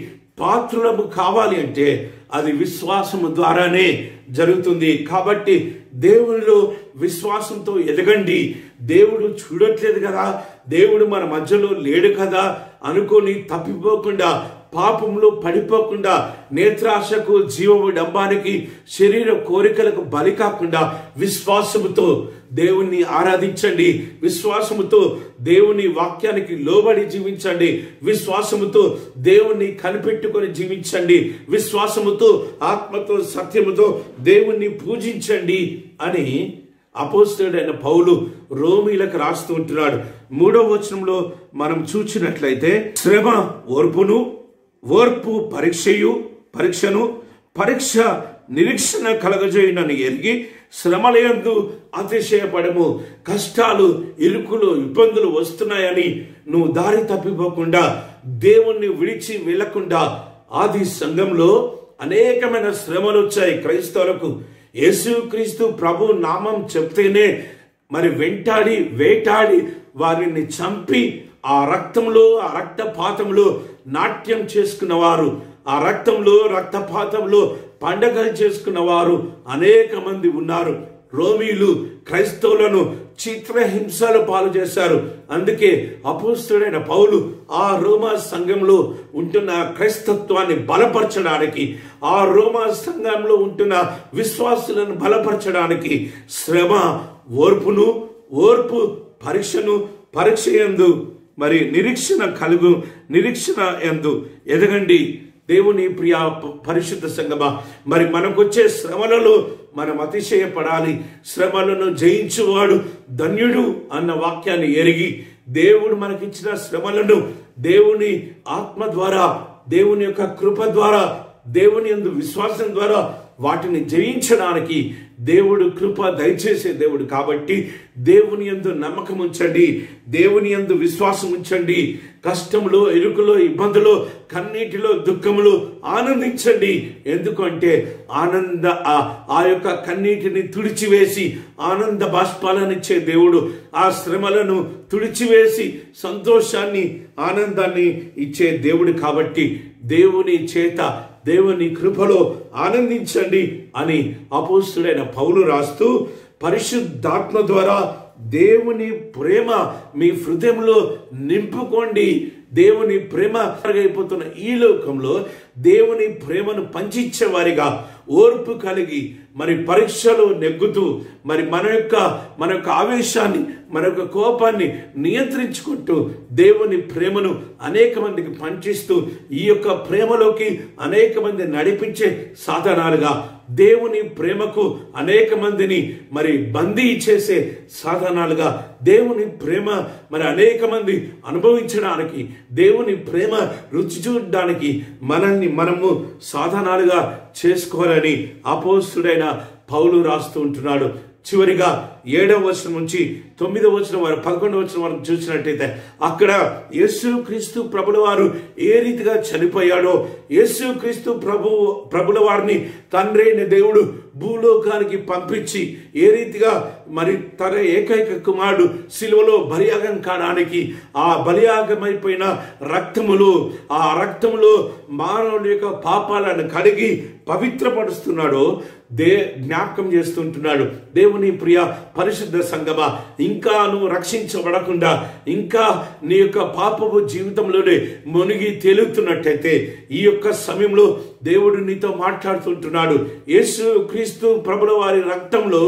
పాత్రులము కావాలి అంటే అది విశ్వాసము ద్వారానే జరుగుతుంది. కాబట్టి దేవునిలో విశ్వాసంతో ఎదగండి. దేవుడు చూడట్లేదు కదా, దేవుడు మన మధ్యలో లేడు కదా అనుకొని తప్పిపోకుండా, పాపంలో పడిపోకుండా, నేత్రాశకు, జీవడంబానికి, శరీర కోరికలకు బలి కాకుండా విశ్వాసముతో దేవుణ్ణి ఆరాధించండి. విశ్వాసముతో దేవుని వాక్యానికి లోబడి జీవించండి. విశ్వాసముతో దేవుణ్ణి కనిపెట్టుకొని జీవించండి. విశ్వాసముతో, ఆత్మతో, సత్యముతో దేవుణ్ణి పూజించండి అని అపోస్తలుడైన పౌలు రోమీలకు రాస్తూ ఉంటున్నాడు. 3వ వచనంలో మనం చూచినట్లయితే, శ్రమ ఓర్పును, ఓర్పు పరీక్షను, పరీక్ష నిరీక్షణ కలగజేయునని ఎరిగి శ్రమలయందు అతిశయపడము. కష్టాలు, ఇరుకులు, ఇబ్బందులు వస్తున్నాయని నువ్వు దారి తప్పిపోకుండా, దేవుణ్ణి విడిచి వెళ్లకుండా, ఆది సంఘంలో అనేకమైన శ్రమలు వచ్చాయి క్రైస్తవులకు. యేసుక్రీస్తు ప్రభు నామం చెప్తేనే మరి వెంటాడి వేటాడి వారిని చంపి ఆ రక్తంలో, ఆ రక్తపాతంలో నాట్యం చేసుకున్నవారు, ఆ రక్తంలో, రక్తపాతంలో పండగలు చేసుకున్నవారు అనేక మంది ఉన్నారు. రోమీలు క్రైస్తవులను చిత్రహింసలు పాలు చేశారు. అందుకే అపోస్తలుడైన పౌలు ఆ రోమా సంఘంలో ఉంటున్న క్రైస్తత్వాన్ని బలపరచడానికి, ఆ రోమా సంఘంలో ఉంటున్న విశ్వాసులను బలపరచడానికి శ్రమ ఓర్పు పరీక్ష యందు మరి నిరీక్షణ యందు ఎదగండి. దేవుని ప్రియ పరిశుద్ధ సంగమా, మరి మనకొచ్చే శ్రమలలో మనం అతిశయపడాలి. శ్రమలను జయించువాడు ధన్యుడు అన్న వాక్యాన్ని ఎరిగి, దేవుడు మనకిచ్చిన శ్రమలను దేవుని ఆత్మ ద్వారా, దేవుని యొక్క కృప ద్వారా, దేవుని యందు విశ్వాసం ద్వారా వాటిని జయించడానికి దేవుడు కృప దయచేసే దేవుడు. కాబట్టి దేవుని యందు నమ్మకం ఉంచండి, దేవుని యందు విశ్వాసం ఉంచండి. కష్టంలో, ఇరుకులో, ఇబ్బందులో, కన్నీటిలో, దుఃఖములో ఆనందించండి. ఎందుకంటే ఆ యొక్క కన్నీటిని తుడిచివేసి ఆనంద బాష్పాలనిచ్చే దేవుడు, ఆ శ్రమలను తుడిచివేసి సంతోషాన్ని, ఆనందాన్ని ఇచ్చే దేవుడు. కాబట్టి దేవుని చేత, దేవుని కృపలో ఆనందించండి అని అపోస్తలుడైన పౌలు రాస్తూ, పరిశుద్ధాత్మ ద్వారా దేవుని ప్రేమ మీ హృదయంలో నింపుకోండి. దేవుని ప్రేమ అయిపోతున్న ఈ లోకంలో దేవుని ప్రేమను పంచిచ్చే వారిగా, ఓర్పు కలిగి, మరి పరీక్షలో నెగ్గుతూ, మరి మన యొక్క ఆవేశాన్ని, మన యొక్క కోపాన్ని నియంత్రించుకుంటూ దేవుని ప్రేమను అనేక మందికి పంచిస్తూ, ఈ యొక్క ప్రేమలోకి అనేక మంది నడిపించే సాధనాలుగా, దేవుని ప్రేమకు అనేక మందిని మరి బందీ చేసే సాధనాలుగా, దేవుని ప్రేమ మరి అనేక మంది అనుభవించడానికి, దేవుని ప్రేమ రుచి చూడడానికి మనము సాధనాలుగా చేసుకోవాలని అపోస్తలుడైన పౌలు రాస్తూ ఉంటున్నాడు. చివరిగా 7వ వచనం నుంచి 9వ వచనం వరకు, 11వ వచనం వరకు చూసినట్టయితే, అక్కడ యేసుక్రీస్తు ప్రభుల వారు ఏ రీతిగా చనిపోయాడో, యేసుక్రీస్తు ప్రభుల వారిని తండ్రి అయిన దేవుడు భూలోకానికి పంపించి ఏ రీతిగా మరి తన ఏకైక కుమారుడు శిలువలో బలియాగం కావడానికి, ఆ బలియాగమైపోయిన ఆ రక్తములో మానవుడి యొక్క పాపాలను కడిగి పవిత్రపరుస్తున్నాడో జ్ఞాపకం చేస్తుంటున్నాడు. దేవుని ప్రియ పరిశుద్ధ సంగమా, ఇంకా నువ్వు రక్షించబడకుండా, ఇంకా నీ యొక్క పాపపు జీవితంలోనే మునిగి తేలుతున్నట్టయితే ఈ యొక్క సమయంలో దేవుడు నీతో మాట్లాడుతుంటున్నాడు. యేసుక్రీస్తు ప్రభుల వారి రక్తంలో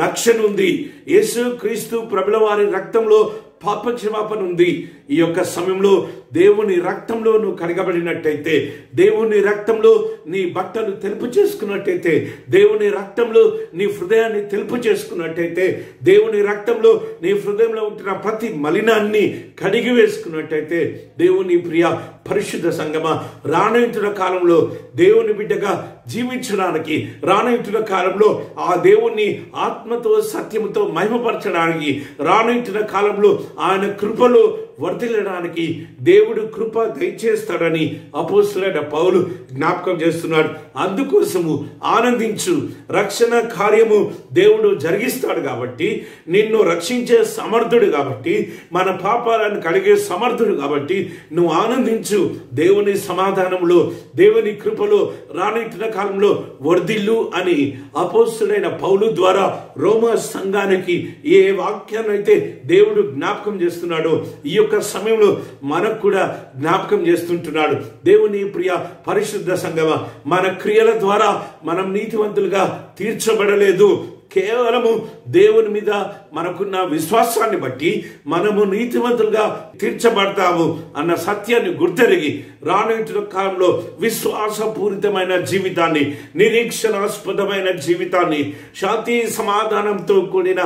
రక్షణ ఉంది. యేసుక్రీస్తు ప్రభుల వారి రక్తంలో పాప క్షమాపణ ఉంది. ఈ యొక్క సమయంలో దేవుని రక్తంలో నువ్వు కడగబడినట్టయితే, దేవుని రక్తంలో నీ బట్టలు తెలుపు చేసుకున్నట్టయితే, దేవుని రక్తంలో నీ హృదయాన్ని తెలుపు చేసుకున్నట్టయితే, దేవుని రక్తంలో నీ హృదయంలో ఉంటున్న ప్రతి మలినాన్ని కడిగి వేసుకున్నట్టయితే, దేవుని ప్రియ పరిశుద్ధ సంగమా, రానున్న కాలంలో దేవుని బిడ్డగా జీవించడానికి, రానున్న కాలంలో ఆ దేవుణ్ణి ఆత్మతో సత్యముతో మహిమపరచడానికి, రానున్న కాలంలో ఆయన కృపలో వర్ధిల్లడానికి దేవుడు కృప దయచేస్తాడని అపోస్తలుడైన పౌలు జ్ఞాపకం చేస్తున్నాడు. అందుకోసము ఆనందించు. రక్షణ కార్యము దేవుడు జరిగిస్తాడు కాబట్టి, నిన్ను రక్షించే సమర్థుడు కాబట్టి, మన పాపాలను కడిగే సమర్థుడు కాబట్టి నువ్వు ఆనందించు. దేవుని సమాధానంలో, దేవుని కృపలో రానున్న కాలంలో వర్ధిల్లు అని అపోస్తలుడైన పౌలు ద్వారా రోమా సంఘానికి ఏ వాక్యాన్ని అయితే దేవుడు జ్ఞాపకం చేస్తున్నాడో ఈ యొక్క సమయంలో మనకు కూడా జ్ఞాపకం చేస్తుంటున్నాడు. దేవుని ప్రియ పరిశుద్ధ సంఘమా, మన క్రియల ద్వారా మనం నీతివంతులుగా తీర్చబడలేదు. కేవలము దేవుని మీద మనకున్న విశ్వాసాన్ని బట్టి మనము నీతివంతులుగా తీర్చబడతాము అన్న సత్యాన్ని గుర్తెరిగి రానున్న కాలంలో విశ్వాసపూరితమైన జీవితాన్ని, నిరీక్షణాస్పదమైన జీవితాన్ని, శాంతి సమాధానంతో కూడిన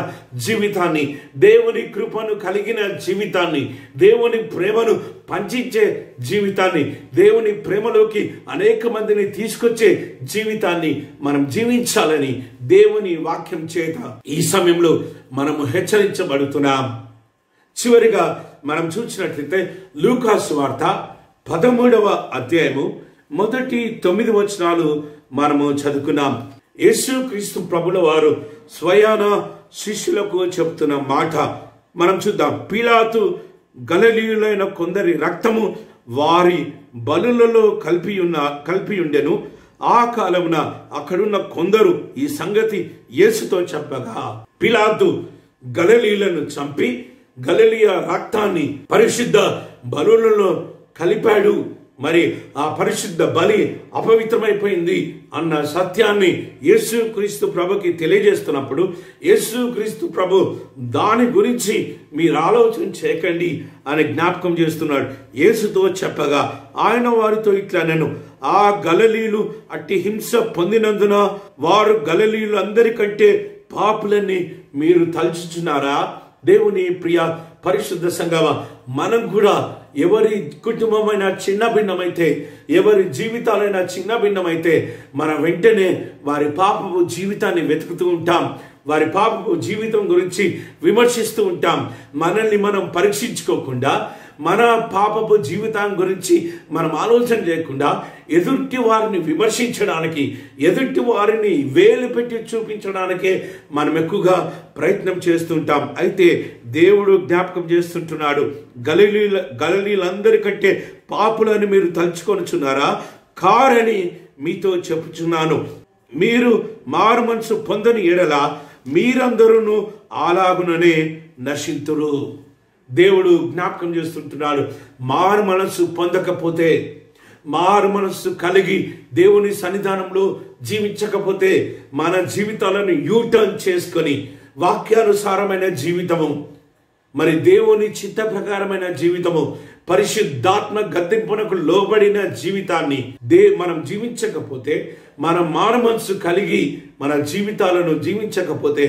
జీవితాన్ని, దేవుని కృపను కలిగిన జీవితాన్ని, దేవుని ప్రేమను పంచించే జీవితాన్ని, దేవుని ప్రేమలోకి అనేక మందిని తీసుకొచ్చే జీవితాన్ని మనం జీవించాలని దేవుని వాక్యం చేత ఈ సమయంలో మనము హెచ్చరించబడుతున్నాం. చివరిగా మనం చూసినట్లయితే లూకాసు వార్త 13వ అధ్యాయము మొదటి 9 వచనాలు మనము చదువుకున్నాం. యేసుక్రీస్తు ప్రభుల వారు స్వయాన శిష్యులకు చెప్తున్న మాట మనం చూద్దాం. పిలాతు గలిలయులైన కొందరి రక్తము వారి బలులలో కలిపి ఉండెను. ఆ కాలమున అక్కడున్న కొందరు ఈ సంగతి యేసుతో చెప్పగా, పిలాతు గలిలయులను చంపి గలిలయ రక్తాన్ని పరిశుద్ధ బలులలో కలిపాడు, మరి ఆ పరిశుద్ధ బలి అపవిత్రమైపోయింది అన్న సత్యాన్ని యేసుక్రీస్తు ప్రభుకి తెలియజేస్తున్నప్పుడు యేసుక్రీస్తు ప్రభు దాని గురించి మీరు ఆలోచన చేయకండి అని జ్ఞాపకం చేస్తున్నాడు. యేసుతో చెప్పగా ఆయన వారితో ఇట్లా నేను, ఆ గలిలయులు అట్టి హింస పొందినందున వారు గలిలయులు అందరికంటే పాపులని మీరు తలుచుచున్నారా? దేవుని ప్రియ పరిశుద్ధ సంఘమా, మనం కూడా ఎవరి కుటుంబమైనా చిన్న భిన్నమైతే, ఎవరి జీవితాలైనా చిన్న భిన్నమైతే మనం వెంటనే వారి పాపపు జీవితాన్ని వెతుకుతూ ఉంటాం. వారి పాపపు జీవితం గురించి విమర్శిస్తూ ఉంటాం. మనల్ని మనం పరీక్షించుకోకుండా, మన పాపపు జీవితం గురించి మనం ఆలోచన చేయకుండా ఎదుటి వారిని విమర్శించడానికి, ఎదుటి వారిని వేలు పెట్టి చూపించడానికే మనం ఎక్కువగా ప్రయత్నం చేస్తుంటాం. అయితే దేవుడు జ్ఞాపకం చేస్తుంటున్నాడు, గలిలయులందరికంటే పాపులని మీరు తలుచుకొనుచున్నారా? కారని మీతో చెప్పుచున్నాను. మీరు మారు మనసు పొందని ఎడల మీరందరూ అలాగుననే నశింతురు. దేవుడు జ్ఞాపకం చేస్తుంటున్నాడు, మారు మనస్సు పొందకపోతే, మారు మనస్సు కలిగి దేవుని సన్నిధానంలో జీవించకపోతే, మన జీవితాలను యూటర్న్ చేసుకొని వాక్యానుసారమైన జీవితము, మరి దేవుని చిత్త ప్రకారమైన జీవితము, పరిశుద్ధాత్మ గద్దింపునకు లోబడిన జీవితాన్ని మనం జీవించకపోతే, మన మారు మనస్సు కలిగి మన జీవితాలను జీవించకపోతే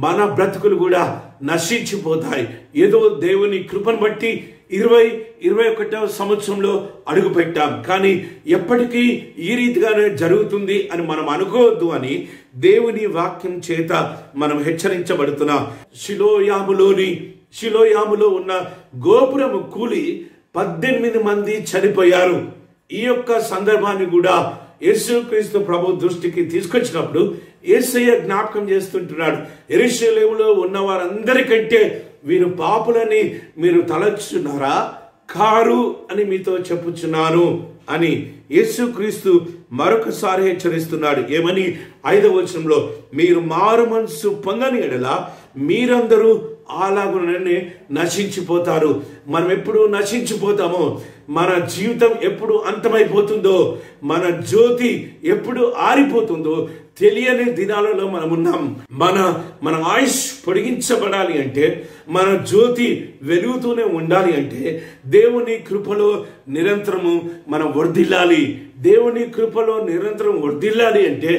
మన బ్రతుకులు కూడా నశించిపోతాయి. ఏదో దేవుని కృపను బట్టి 2021వ సంవత్సరంలో అడుగు పెట్టాం, కానీ ఎప్పటికీ ఈ రీతిగానే జరుగుతుంది అని మనం అనుకోవద్దు అని దేవుని వాక్యం చేత మనం హెచ్చరించబడుతున్నాం. షిలోయాములో ఉన్న గోపురము కూలి 18 మంది చనిపోయారు. ఈ యొక్క సందర్భాన్ని కూడా యేసుక్రీస్తు ప్రభు దృష్టికి తీసుకొచ్చినప్పుడు యేసయ్య జ్ఞాపకం చేస్తుంటున్నాడు, యెరూషలేములో ఉన్న వారందరికంటే వీరు పాపులని మీరు తలచున్నారా? కారు అని మీతో చెప్పుచున్నాను అని యేసుక్రీస్తు మరొకసారి హెచ్చరిస్తున్నాడు. ఏమని? 5వ వచనంలో, మీరు మారు మనసు పొందని ఎడల మీరందరూ అలాగుననే నశించిపోతారు. మనం ఎప్పుడు నశించిపోతామో, మన జీవితం ఎప్పుడు అంతమైపోతుందో, మన జ్యోతి ఎప్పుడు ఆరిపోతుందో తెలియని దినాలలో మనం ఉన్నాం. మన ఆయుష్ పొడిగించబడాలి అంటే, మన జ్యోతి వెలుగుతూనే ఉండాలి అంటే దేవుని కృపలో నిరంతరము మనం వర్ధిల్లాలి. దేవుని కృపలో నిరంతరం వర్ధిల్లాలి అంటే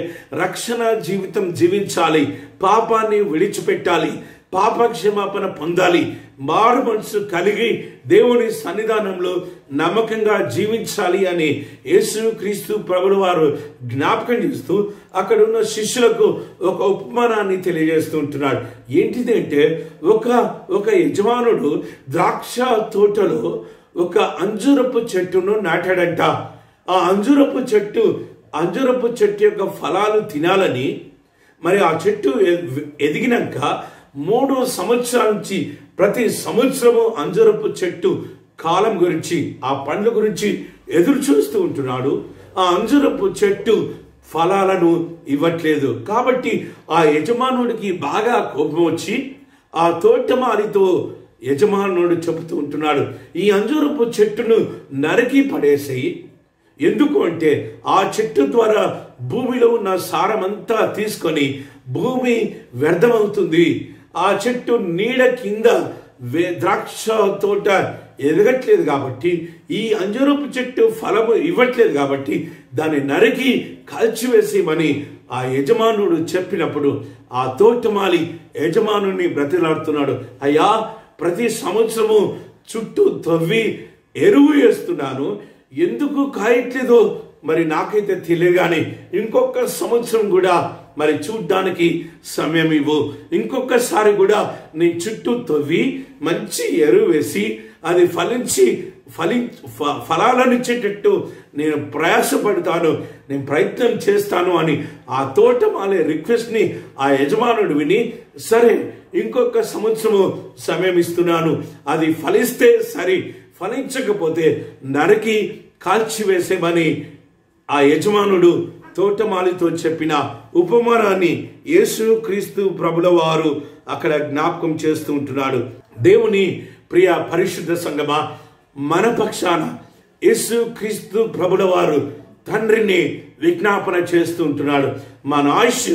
రక్షణ జీవితం జీవించాలి, పాపాన్ని విడిచిపెట్టాలి, పాపక్షమాపణ పొందాలి, మారు మనసు కలిగి దేవుని సన్నిధానంలో నమ్మకంగా జీవించాలి అని యేసుక్రీస్తు ప్రభుల వారు జ్ఞాపకం చేస్తూ అక్కడ ఉన్న శిష్యులకు ఒక ఉపమానాన్ని తెలియజేస్తూ ఉంటున్నాడు. ఏంటిది అంటే ఒక యజమానుడు ద్రాక్ష తోటలో ఒక అంజూరపు చెట్టును నాటాడంట. ఆ అంజూరపు చెట్టు యొక్క ఫలాలు తినాలని మరి ఆ చెట్టు ఎదిగినాక 3 సంవత్సరాల నుంచి ప్రతి సంవత్సరము అంజూరపు చెట్టు కాలం గురించి, ఆ పండ్ల గురించి ఎదురు చూస్తూ ఉంటున్నాడు. ఆ అంజూరపు చెట్టు ఫలాలను ఇవ్వట్లేదు. కాబట్టి ఆ యజమానుడికి బాగా కోపం వచ్చి ఆ తోటమాలితో యజమానుడు చెబుతూ ఉంటున్నాడు, ఈ అంజూరపు చెట్టును నరికి పడేసేయి. ఎందుకు అంటే ఆ చెట్టు ద్వారా భూమిలో ఉన్న సారమంతా తీసుకొని భూమి వ్యర్థమవుతుంది. ఆ చెట్టు నీడ కింద ద్రాక్ష తోట ఎదగట్లేదు కాబట్టి, ఈ అంజూరపు చెట్టు ఫలము ఇవ్వట్లేదు కాబట్టి దాన్ని నరికి కాల్చివేసేయమని ఆ యజమానుడు చెప్పినప్పుడు ఆ తోటమాలి యజమానుని బ్రతిలాడుతున్నాడు. అయ్యా, ప్రతి సంవత్సరము చుట్టూ తవ్వి ఎరువు వేస్తున్నాను, ఎందుకు కాయట్లేదో మరి నాకైతే తెలియగానే ఇంకొక సంవత్సరం కూడా మరి చూడ్డానికి సమయం ఇవ్వు. ఇంకొకసారి కూడా నీ చుట్టూ తవ్వి మంచి ఎరువు వేసి అది ఫలాలను ఇచ్చేటట్టు నేను ప్రయాసపడతాను, నేను ప్రయత్నం చేస్తాను అని ఆ తోటమాలే రిక్వెస్ట్ని ఆ యజమానుడు విని, సరే ఇంకొక సంవత్సరము సమయం ఇస్తున్నాను, అది ఫలిస్తే సరి, ఫలించకపోతే నరికి కాల్చివేసేమని ఆ యజమానుడు తోటమాలితో చెప్పిన ఉపమానాన్ని యేసుక్రీస్తు ప్రభుల వారు అక్కడ జ్ఞాపకం చేస్తూ ఉంటున్నాడు. దేవుని ప్రియ పరిశుద్ధ సంగమా, మన పక్షాన యేసుక్రీస్తు ప్రభుల వారు తండ్రిని విజ్ఞాపన చేస్తూ ఉంటున్నాడు. మన ఆయుష్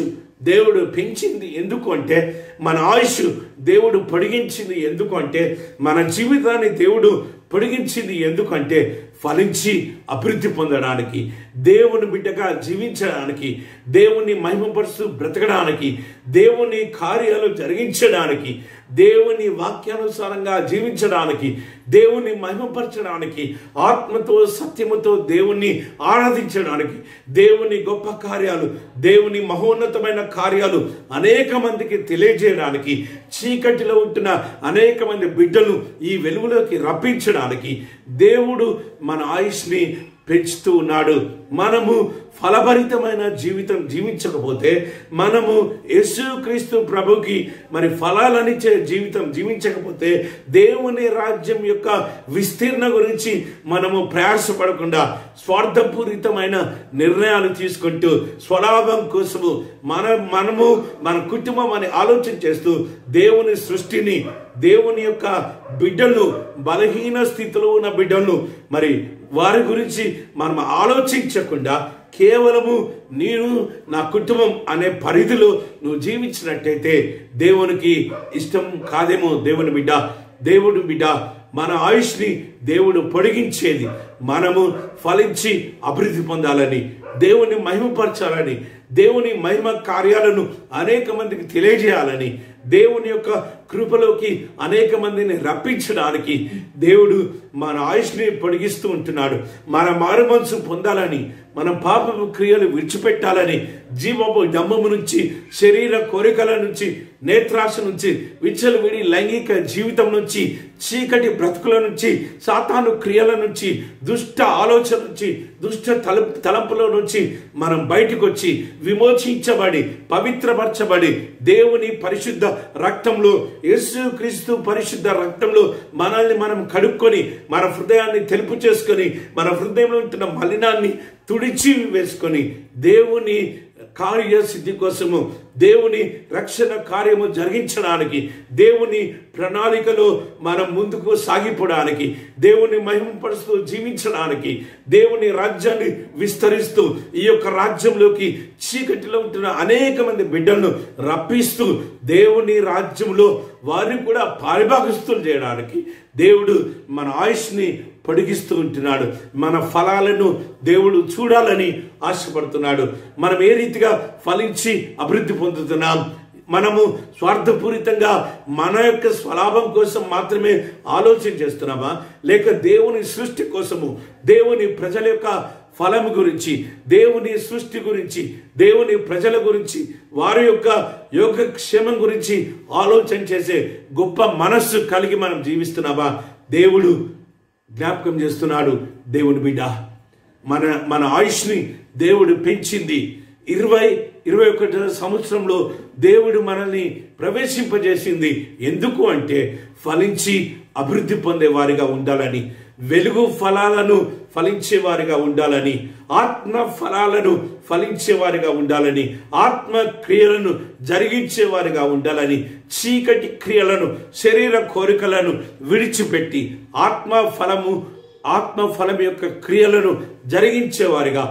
దేవుడు పెంచింది ఎందుకు అంటే, మన ఆయుష్ దేవుడు పొడిగించింది ఎందుకు అంటే, మన జీవితాన్ని దేవుడు పొడిగించింది ఎందుకంటే ఫలించి అభివృద్ధి పొందడానికి, దేవుని బిడ్డగా జీవించడానికి, దేవుని మహిమపరుస్తూ బ్రతకడానికి, దేవుని కార్యాలు జరిగించడానికి, దేవుని వాక్యానుసారంగా జీవించడానికి, దేవుని మహిమపరచడానికి, ఆత్మతో సత్యముతో దేవుణ్ణి ఆరాధించడానికి, దేవుని గొప్ప కార్యాలు, దేవుని మహోన్నతమైన కార్యాలు అనేక మందికి తెలియజేయడానికి, చీకటిలో ఉంటున్న అనేక మంది బిడ్డలు ఈ వెలుగులోకి రప్పించడానికి దేవుడు మన ఆయుష్ని పెంచుతూ ఉన్నాడు. మనము ఫలభరితమైన జీవితం జీవించకపోతే, మనము యేసుక్రీస్తు ప్రభుకి మరి ఫలాలనిచ్చే జీవితం జీవించకపోతే, దేవుని రాజ్యం యొక్క విస్తీర్ణ గురించి మనము ప్రయాసపడకుండా స్వార్థపూరితమైన నిర్ణయాలు తీసుకుంటూ స్వలాభం కోసము మనము మన కుటుంబం అని ఆలోచన చేస్తూ దేవుని సృష్టిని, దేవుని యొక్క బిడ్డలను, బలహీన స్థితిలో ఉన్న బిడ్డలను మరి వారి గురించి మనం ఆలోచించకుండా కేవలము నేను నా కుటుంబం అనే పరిధిలో నువ్వు జీవించినట్టయితే దేవునికి ఇష్టం కాదేమో. దేవుడు బిడ్డ మన ఆయుష్ని దేవుడు పొడిగించేది మనము ఫలించి అభివృద్ధి పొందాలని, దేవుని మహిమపరచాలని, దేవుని మహిమ కార్యాలను అనేక మందికి తెలియజేయాలని, దేవుని యొక్క కృపలోకి అనేక మందిని రప్పించడానికి దేవుడు మన ఆయుష్ని పొడిగిస్తూ ఉంటున్నాడు. మన మారుమనసు పొందాలని, మన పాపపు క్రియలు విడిచిపెట్టాలని, జీవపు డంబము నుంచి, శరీర కోరికల నుంచి, నేత్రాశ నుంచి, విచ్చలవిడి లైంగిక జీవితం నుంచి, చీకటి బ్రతుకుల నుంచి, సాతాను క్రియల నుంచి, దుష్ట ఆలోచన నుంచి, దుష్ట తలంపుల నుంచి మనం బయటకు వచ్చి విమోచించబడి పవిత్రపరచబడి దేవుని పరిశుద్ధ రక్తంలో, యేసుక్రీస్తు పరిశుద్ధ రక్తంలో మనల్ని మనం కడుక్కొని, మన హృదయాన్ని తెలుపు చేసుకొని, మన హృదయంలో ఉంటున్న మలినాన్ని తుడిచి వేసుకొని దేవుని కార్యసిద్ధి కోసము, దేవుని రక్షణ కార్యము జరిగించడానికి, దేవుని ప్రణాళికలో మనం ముందుకు సాగిపోవడానికి, దేవుని మహిమపరుస్తూ జీవించడానికి, దేవుని రాజ్యాన్ని విస్తరిస్తూ ఈ యొక్క రాజ్యంలోకి చీకటిలో ఉంటున్న అనేక మంది బిడ్డలను రప్పిస్తూ దేవుని రాజ్యంలో వారిని కూడా పారిభాగస్తులు చేయడానికి దేవుడు మన ఆయుష్ని పొడిగిస్తూ ఉంటున్నాడు. మన ఫలాలను దేవుడు చూడాలని ఆశపడుతున్నాడు. మనం ఏ రీతిగా ఫలించి అభివృద్ధి పొందుతున్నాం, మనము స్వార్థపూరితంగా మన యొక్క స్వలాభం కోసం మాత్రమే ఆలోచన చేస్తున్నామా, లేక దేవుని సృష్టి కోసము, దేవుని ప్రజల యొక్క ఫలం గురించి, దేవుని సృష్టి గురించి, దేవుని ప్రజల గురించి, వారి యొక్క యోగక్షేమం గురించి ఆలోచన చేసే గొప్ప మనస్సు కలిగి మనం జీవిస్తున్నామా? దేవుడు జ్ఞాపకం చేస్తున్నాడు, దేవుని బిడ్డ మన ఆయుష్ని దేవుడు పెంచింది 20-21 సంవత్సరంలో దేవుడు మనల్ని ప్రవేశింపజేసింది ఎందుకు అంటే ఫలించి అభివృద్ధి పొందే వారిగా ఉండాలని, వెలుగు ఫలాలను ఫలించే వారిగా ఉండాలని, ఆత్మ ఫలాలను ఫలించే వారిగా ఉండాలని, ఆత్మ క్రియలను జరిగించే వారిగా ఉండాలని, చీకటి క్రియలను శరీర కోరికలను విడిచిపెట్టి ఆత్మ ఫలం యొక్క క్రియలను జరిగించేవారిగా,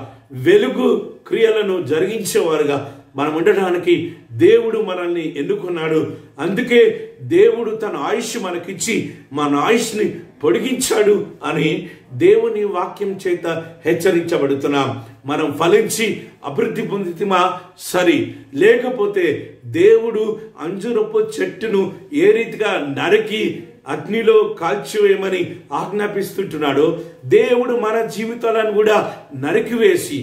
వెలుగు క్రియలను జరిగించేవారుగా మనం ఉండడానికి దేవుడు మనల్ని ఎన్నుకున్నాడు. అందుకే దేవుడు తన ఆయుష్ మనకిచ్చి మన ఆయుష్ని పొడిగించాడు అని దేవుని వాక్యం చేత హెచ్చరించబడుతున్నాం. మనం ఫలించి అభివృద్ధి పొందితిమా సరి, లేకపోతే దేవుడు అంజూరపు చెట్టును ఏ రీతిగా నరికి అగ్నిలో కాల్చివేయమని ఆజ్ఞాపిస్తుంటున్నాడో, దేవుడు మన జీవితాలను కూడా నరికివేసి,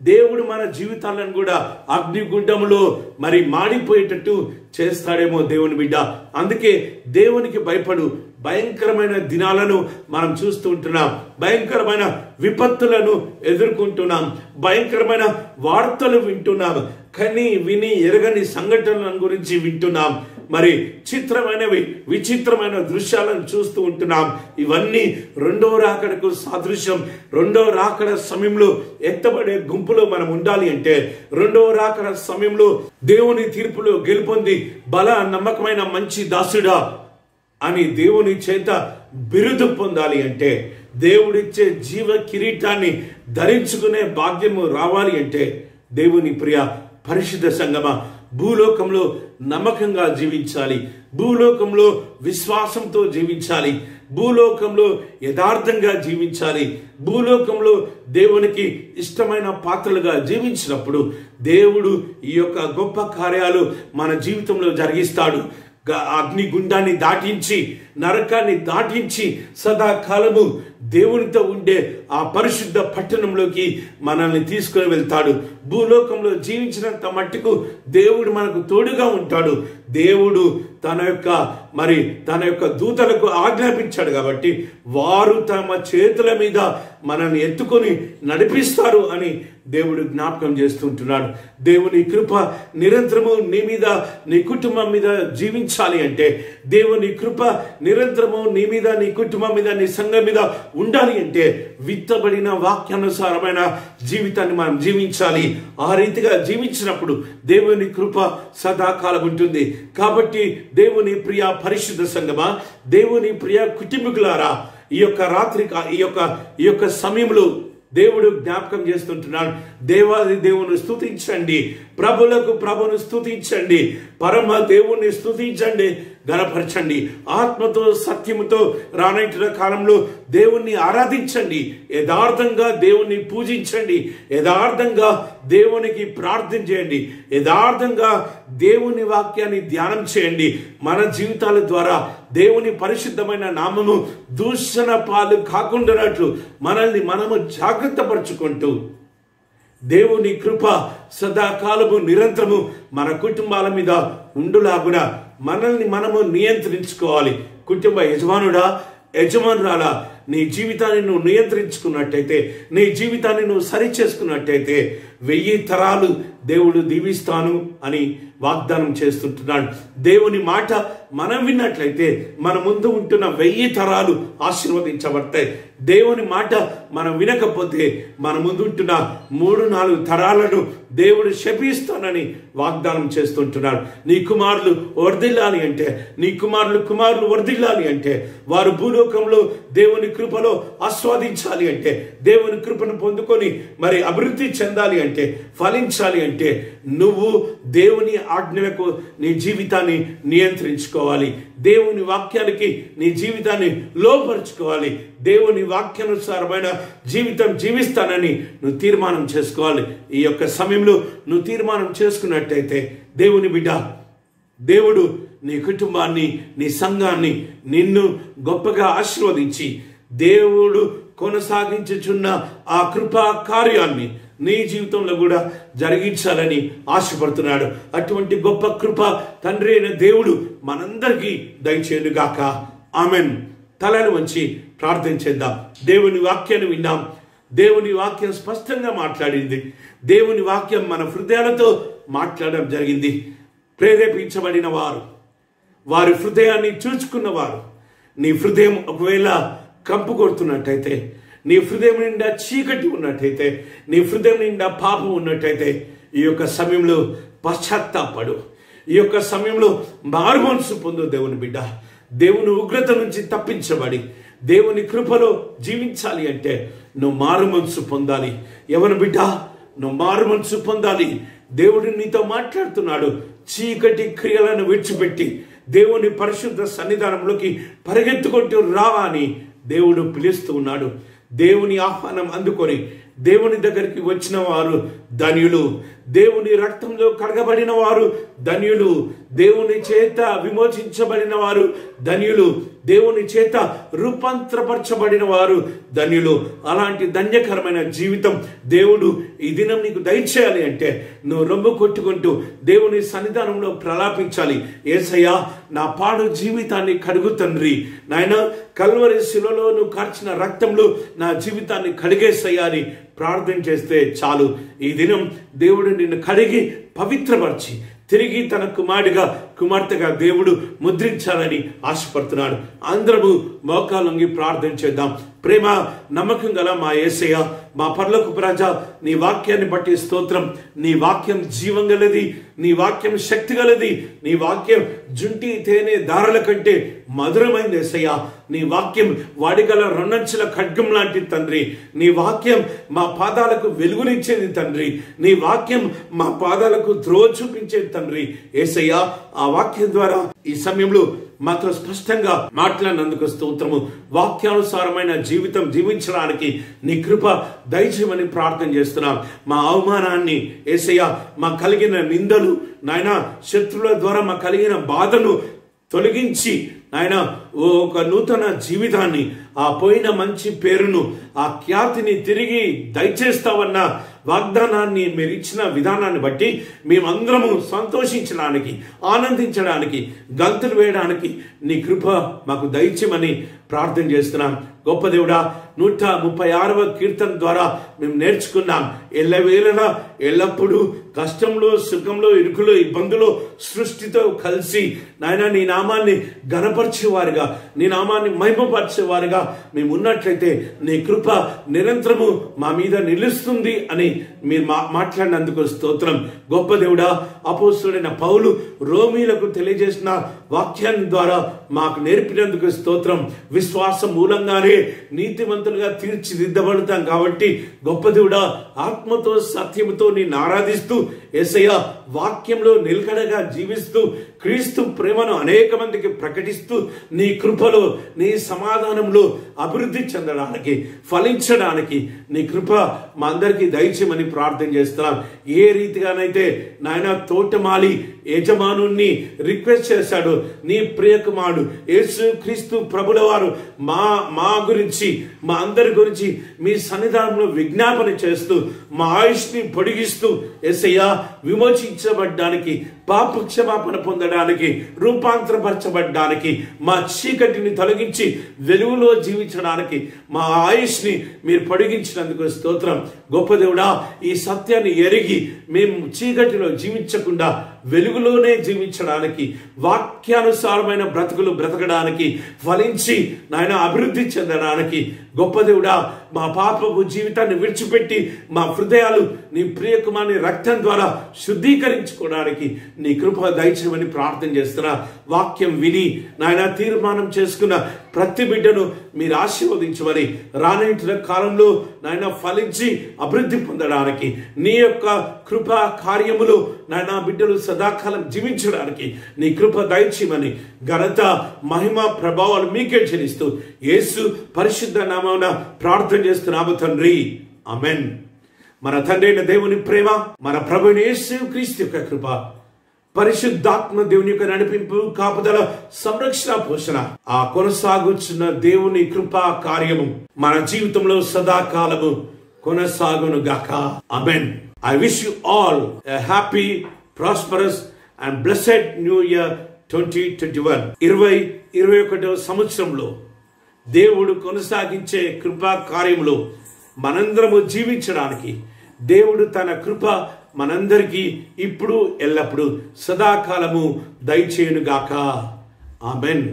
దేవుడు మన జీవితాలను కూడా అగ్నిగుండంలో మరి మాడిపోయేటట్టు చేస్తాడేమో దేవుని బిడ్డ. అందుకే దేవునికి భయపడు. భయంకరమైన దినాలను మనం చూస్తూ ఉంటున్నాం, భయంకరమైన విపత్తులను ఎదుర్కొంటున్నాం, భయంకరమైన వార్తలు వింటున్నాం, కానీ విని ఎరగని సంఘటనల గురించి వింటున్నాం, మరి చిత్రమైనవి విచిత్రమైన దృశ్యాలను చూస్తూ ఉంటున్నాం. ఇవన్నీ రెండవ రాకడకు సాదృశ్యం. రెండవ రాకడ సమయంలో ఎత్తబడే గుంపులో మనం ఉండాలి అంటే, రెండవ రాకడ సమయంలో దేవుని తీర్పులో గెలుపొంది బల నమ్మకమైన మంచి దాసుడా అని దేవుని చేత బిరుదు పొందాలి అంటే, దేవుడిచ్చే జీవ కిరీటాన్ని ధరించుకునే భాగ్యము రావాలి అంటే, దేవుని ప్రియ పరిశుద్ధ సంగమ, భూలోకంలో నమ్మకంగా జీవించాలి, భూలోకంలో విశ్వాసంతో జీవించాలి, భూలోకంలో యథార్థంగా జీవించాలి, భూలోకంలో దేవునికి ఇష్టమైన పాత్రలుగా జీవించినప్పుడు దేవుడు ఈ యొక్క గొప్ప కార్యాలు మన జీవితంలో జరిగిస్తాడు. అగ్నిగుండాన్ని దాటించి, నరకాన్ని దాటించి సదాకాలము దేవునితో ఉండే ఆ పరిశుద్ధ పట్టణంలోకి మనల్ని తీసుకుని వెళ్తాడు. భూలోకంలో జీవించినంత మట్టుకు దేవుడు మనకు తోడుగా ఉంటాడు. దేవుడు తన యొక్క దూతలకు ఆజ్ఞాపించాడు కాబట్టి వారు తమ చేతుల మీద మనల్ని ఎత్తుకొని నడిపిస్తారు అని దేవుడు జ్ఞాపకం చేస్తుంటున్నాడు. దేవుని కృప నిరంతరము నీ మీద, నీ కుటుంబం మీద జీవించాలి అంటే, దేవుని కృప నిరంతరము నీ మీద, నీ కుటుంబం మీద, నీ సంఘం మీద ఉండాలి అంటే విత్తబడిన వాక్యానుసారమైన జీవితాన్ని మనం జీవించాలి. ఆ రీతిగా జీవించినప్పుడు దేవుని కృప సదాకాలం ఉంటుంది. కాబట్టి దేవుని ప్రియ పరిశుద్ధ సంగమా, దేవుని ప్రియ కుటుంబీకులారా, ఈ యొక్క రాత్రి ఈ యొక్క సమయంలో దేవుడు జ్ఞాపకం చేస్తుంటున్నాడు. దేవాది దేవుని స్తుతించండి, ప్రభులకు ప్రభును స్తుతించండి, పరమ దేవుణ్ణి స్తుతించండి, గణపరచండి. ఆత్మతో సత్యముతో రానైన కాలంలో దేవుణ్ణి ఆరాధించండి, యథార్థంగా దేవుణ్ణి పూజించండి, యథార్థంగా దేవునికి ప్రార్థన చేయండి, యథార్థంగా దేవుని వాక్యాన్ని ధ్యానం చేయండి. మన జీవితాల ద్వారా దేవుని పరిశుద్ధమైన నామము దూషణ పాలు కాకుండానట్లు మనల్ని మనము జాగ్రత్త పరుచుకుంటూ దేవుని కృప సదాకాలము నిరంతరము మన కుటుంబాల మీద ఉండులాగున మనల్ని మనము నియంత్రించుకోవాలి. కుటుంబ యజమానురాలా, నీ జీవితాన్ని నువ్వు నియంత్రించుకున్నట్టయితే, నీ జీవితాన్ని నువ్వు సరి చేసుకున్నట్టయితే 1000 తరాలు దేవుడు దీవిస్తాను అని వాగ్దానం చేస్తుంటున్నాడు. దేవుని మాట మనం విన్నట్లయితే మన ముందు ఉంటున్న 1000 తరాలు ఆశీర్వదించబడతాయి. దేవుని మాట మనం వినకపోతే మన ముందు ఉంటున్న 3-4 తరాలను దేవుడు శపిస్తానని వాగ్దానం చేస్తుంటున్నాడు. నీ కుమారులు వర్ధిల్లాలి అంటే, నీ కుమారులు వర్ధిల్లాలి అంటే, వారు భూలోకంలో దేవుని కృపలో ఆస్వాదించాలి అంటే, దేవుని కృపను పొందుకొని మరి అభివృద్ధి చెందాలి అంటే, ఫలించాలి అంటే, నువ్వు దేవుని ఆజ్ఞలకు నీ జీవితాన్ని నియంత్రించుకోవాలి. దేవుని వాక్యానికి నీ జీవితాన్ని లోపరుచుకోవాలి. దేవుని వాక్యానుసారమైన జీవితం జీవిస్తానని నువ్వు తీర్మానం చేసుకోవాలి. ఈ యొక్క సమయంలో నువ్వు తీర్మానం చేసుకున్నట్టయితే దేవుని బిడ్డ దేవుడు నీ కుటుంబాన్ని, నీ సంఘాన్ని, నిన్ను గొప్పగా ఆశీర్వదించి దేవుడు కొనసాగించుచున్న ఆ కృపా కార్యాన్ని నీ జీవితంలో కూడా జరిగించాలని ఆశపడుతున్నాడు. అటువంటి గొప్ప కృప తండ్రి అయిన దేవుడు మనందరికీ దయచేయునుగాక. ఆమెన్. తలను వంచి ప్రార్థన చేద్దాం. దేవుని వాక్యాన్ని విన్నాం. దేవుని వాక్యం స్పష్టంగా మాట్లాడింది. దేవుని వాక్యం మన హృదయాలతో మాట్లాడడం జరిగింది. ప్రేరేపించబడిన వారు, వారి హృదయాన్ని చూచుకున్నవారు, నీ హృదయం ఒకవేళ కంపు కొడుతున్నట్టయితే, నీ హృదయం నిండా చీకటి ఉన్నట్టయితే, నీ హృదయం నిండా పాపం ఉన్నట్టయితే ఈ యొక్క సమయంలో పశ్చాత్తాపడు. ఈ యొక్క సమయంలో మారుమనసు పొందు. దేవుని బిడ్డ, దేవుని ఉగ్రత నుంచి తప్పించబడి దేవుని కృపలో జీవించాలి అంటే నువ్వు మారుమనసు పొందాలి. ఎవరి బిడ్డ, నువ్వు మారుమనసు పొందాలి. దేవుడు నీతో మాట్లాడుతున్నాడు. చీకటి క్రియలను విడిచిపెట్టి దేవుని పరిశుద్ధ సన్నిధానంలోకి పరిగెత్తుకుంటూ రావా అని దేవుడు పిలుస్తూ ఉన్నాడు. దేవుని ఆహ్వానం అందుకొని దేవుని దగ్గరికి వచ్చిన వారు ధన్యులు. దేవుని రక్తంలో కడగబడిన వారు ధన్యులు. దేవుని చేత విమోచించబడిన వారు ధన్యులు. దేవుని చేత రూపాంతరపరచబడిన వారు ధన్యులు. అలాంటి ధన్యకరమైన జీవితం దేవుడు ఈ దినం నీకు దయచేయాలి అంటే నువ్వు రొమ్ము కొట్టుకుంటూ దేవుని సన్నిధానంలో ప్రలాపించాలి. యేసయ్యా, నా పాడు జీవితాన్ని కడుగు తండ్రి. నాయన, కల్వరి శిలలో నువ్వు కార్చిన రక్తంలో నా జీవితాన్ని కడిగేసయ్యాని ప్రార్థన చేస్తే చాలు. ఈ దినం దేవుడు నిన్ను కడిగి పవిత్రపరిచి తిరిగి తన కుమార్తెగా దేవుడు ముద్రించాలని ఆశపడుతున్నాడు. అందరము మోకాలొంగి ప్రార్థన చేద్దాం. ప్రేమ నమ్మకం గల మా యేసయ్య, మా పరలోకపు రాజా, నీ వాక్యాన్ని బట్టి స్తోత్రం. నీ వాక్యం జీవం గలది, నీ వాక్యం శక్తి గలది, నీ వాక్యం జుంటి తేనె దారుల కంటే మధురమైంది యేసయ్య. నీ వాక్యం వాడిగల రెండంచుల ఖడ్గం లాంటి తండ్రి. నీ వాక్యం మా పాదాలకు వెలుగునిచ్చేది తండ్రి. నీ వాక్యం మా పాదాలకు త్రోవ చూపించేది తండ్రి. యేసయ్య, ఆ వాక్యం ద్వారా ఈ సమయంలో మాతో స్పష్టంగా మాట్లాడినందుకు స్తోత్రము. వాక్యానుసారమైన జీవితం జీవించడానికి నీ కృప దయచేయమని ప్రార్థన చేస్తున్నాం. మా అవమానాన్ని యేసయ్య, మా కలిగిన నిందలు నాయన, శత్రువుల ద్వారా మా కలిగిన బాధను తొలగించి నాయన ఒక నూతన జీవితాన్ని, ఆ పోయిన మంచి పేరును, ఆ ఖ్యాతిని తిరిగి దయచేస్తావన్న వాగ్దానాన్ని మీరు ఇచ్చిన విధానాన్ని బట్టి మేమందరము సంతోషించడానికి, ఆనందించడానికి, గంతులు వేయడానికి నీ కృప మాకు దయచేయమని ప్రార్థన చేస్తున్నాం. గొప్ప దేవుడా, 136వ కీర్తన ద్వారా మేము నేర్చుకున్నాం. ఎల్లవేళలా ఎల్లప్పుడూ కష్టంలో, సుఖంలో, ఇరుకులో, ఇబ్బందులో సృష్టితో కలిసి నాయన నీ నామాన్ని ఘనపరిచేవారుగా, నీ నామాన్ని మహిమపరిచేవారుగా మేము ఉన్నట్లయితే నీ కృప నిరంతరము మా మీద నిలుస్తుంది అని మీరు మాట్లాడినందుకు స్తోత్రం. గొప్ప దేవుడా, అపోస్తలుడైన పౌలు రోమీలకు తెలియజేసిన వాక్యాన్ని ద్వారా మాకు నేర్పినందుకు స్తోత్రం. విశ్వాసం మూలంగానే నీతిమంతులుగా తీర్చిదిద్దబడతాం కాబట్టి గొప్ప దేవుడా, ఆత్మతో సత్యముతో నిన్ను ఆరాధిస్తూ యేసయ్య వాక్యంలో నిలకడగా జీవిస్తూ క్రీస్తు ప్రేమను అనేక మందికి ప్రకటిస్తూ నీ కృపలో, నీ సమాధానంలో అభివృద్ధి చెందడానికి, ఫలించడానికి నీ కృప మా అందరికీ దయచేయమని ప్రార్థన చేస్తున్నాం. ఏ రీతిగానైతే నాయన తోటమాలి యజమానుణ్ణి రిక్వెస్ట్ చేశాడు, నీ ప్రియకుమారుడు యేసు క్రీస్తు ప్రభుల వారు మా గురించి, మా అందరి గురించి మీ సన్నిధానంలో విజ్ఞాపన చేస్తూ మా ఆయుష్ని పొడిగిస్తూ యేసయ్య విమోచించబడ్డానికి, పాప క్షమాపణ పొందడానికి, రూపాంతరపరచబడ్డానికి, మా చీకటిని తొలగించి వెలుగులో జీవించడానికి మా ఆయుష్ని మీరు పొడిగించినందుకు స్తోత్రం. గొప్ప దేవుడా, ఈ సత్యాన్ని ఎరిగి మేము చీకటిలో జీవించకుండా వెలుగులోనే జీవించడానికి, వాక్యానుసారమైన బ్రతుకులు బ్రతకడానికి, ఫలించి నాయన అభివృద్ధి చెందడానికి గొప్ప దేవుడా, మా పాపపు జీవితాన్ని విడిచిపెట్టి మా హృదయాలు నీ ప్రియకుమారుని రక్తం ద్వారా శుద్ధీకరించుకోవడానికి నీ కృప దయచేయమని ప్రార్థన చేస్తున్నా. వాక్యం విని నాయన తీర్మానం చేసుకున్న ప్రతి బిడ్డను మీరు ఆశీర్వదించమని, రానేటి కాలంలో నాయన ఫలించి అభివృద్ధి పొందడానికి, నీ యొక్క కృపా కార్యములు నాయన బిడ్డలు సదాకాలం జీవించడానికి నీ కృప దయచేయమని ఘనత, మహిమ, ప్రభావాలు మీకే చెల్లిస్తూ యేసు పరిశుద్ధ నామమున ప్రార్థన చేస్తున్నాము తండ్రి. ఆమెన్. మన తండ్రి అయిన దేవుని ప్రేమ, మన ప్రభువైన యేసు క్రీస్తు యొక్క కృప, పరిశుద్ధాత్మ దేవుని యొక్క నడిపింపు, కాపుదల, సంరక్షణ, పోషణ, ఆ కొనసాగుచున్న దేవుని కృపా కార్యము మన జీవితంలో సదాకాలము కొనసాగును గాక. ఆమేన్. I wish you all a happy, prosperous and blessed New Year 2021. 2021వ సంవత్సరంలో దేవుడు కొనసాగించే కృపా కార్యములో మనందరము జీవించడానికి దేవుడు తన కృప మనందరికీ ఇప్పుడు ఎల్లప్పుడు సదాకాలము దయచేయునుగాక. ఆమేన్.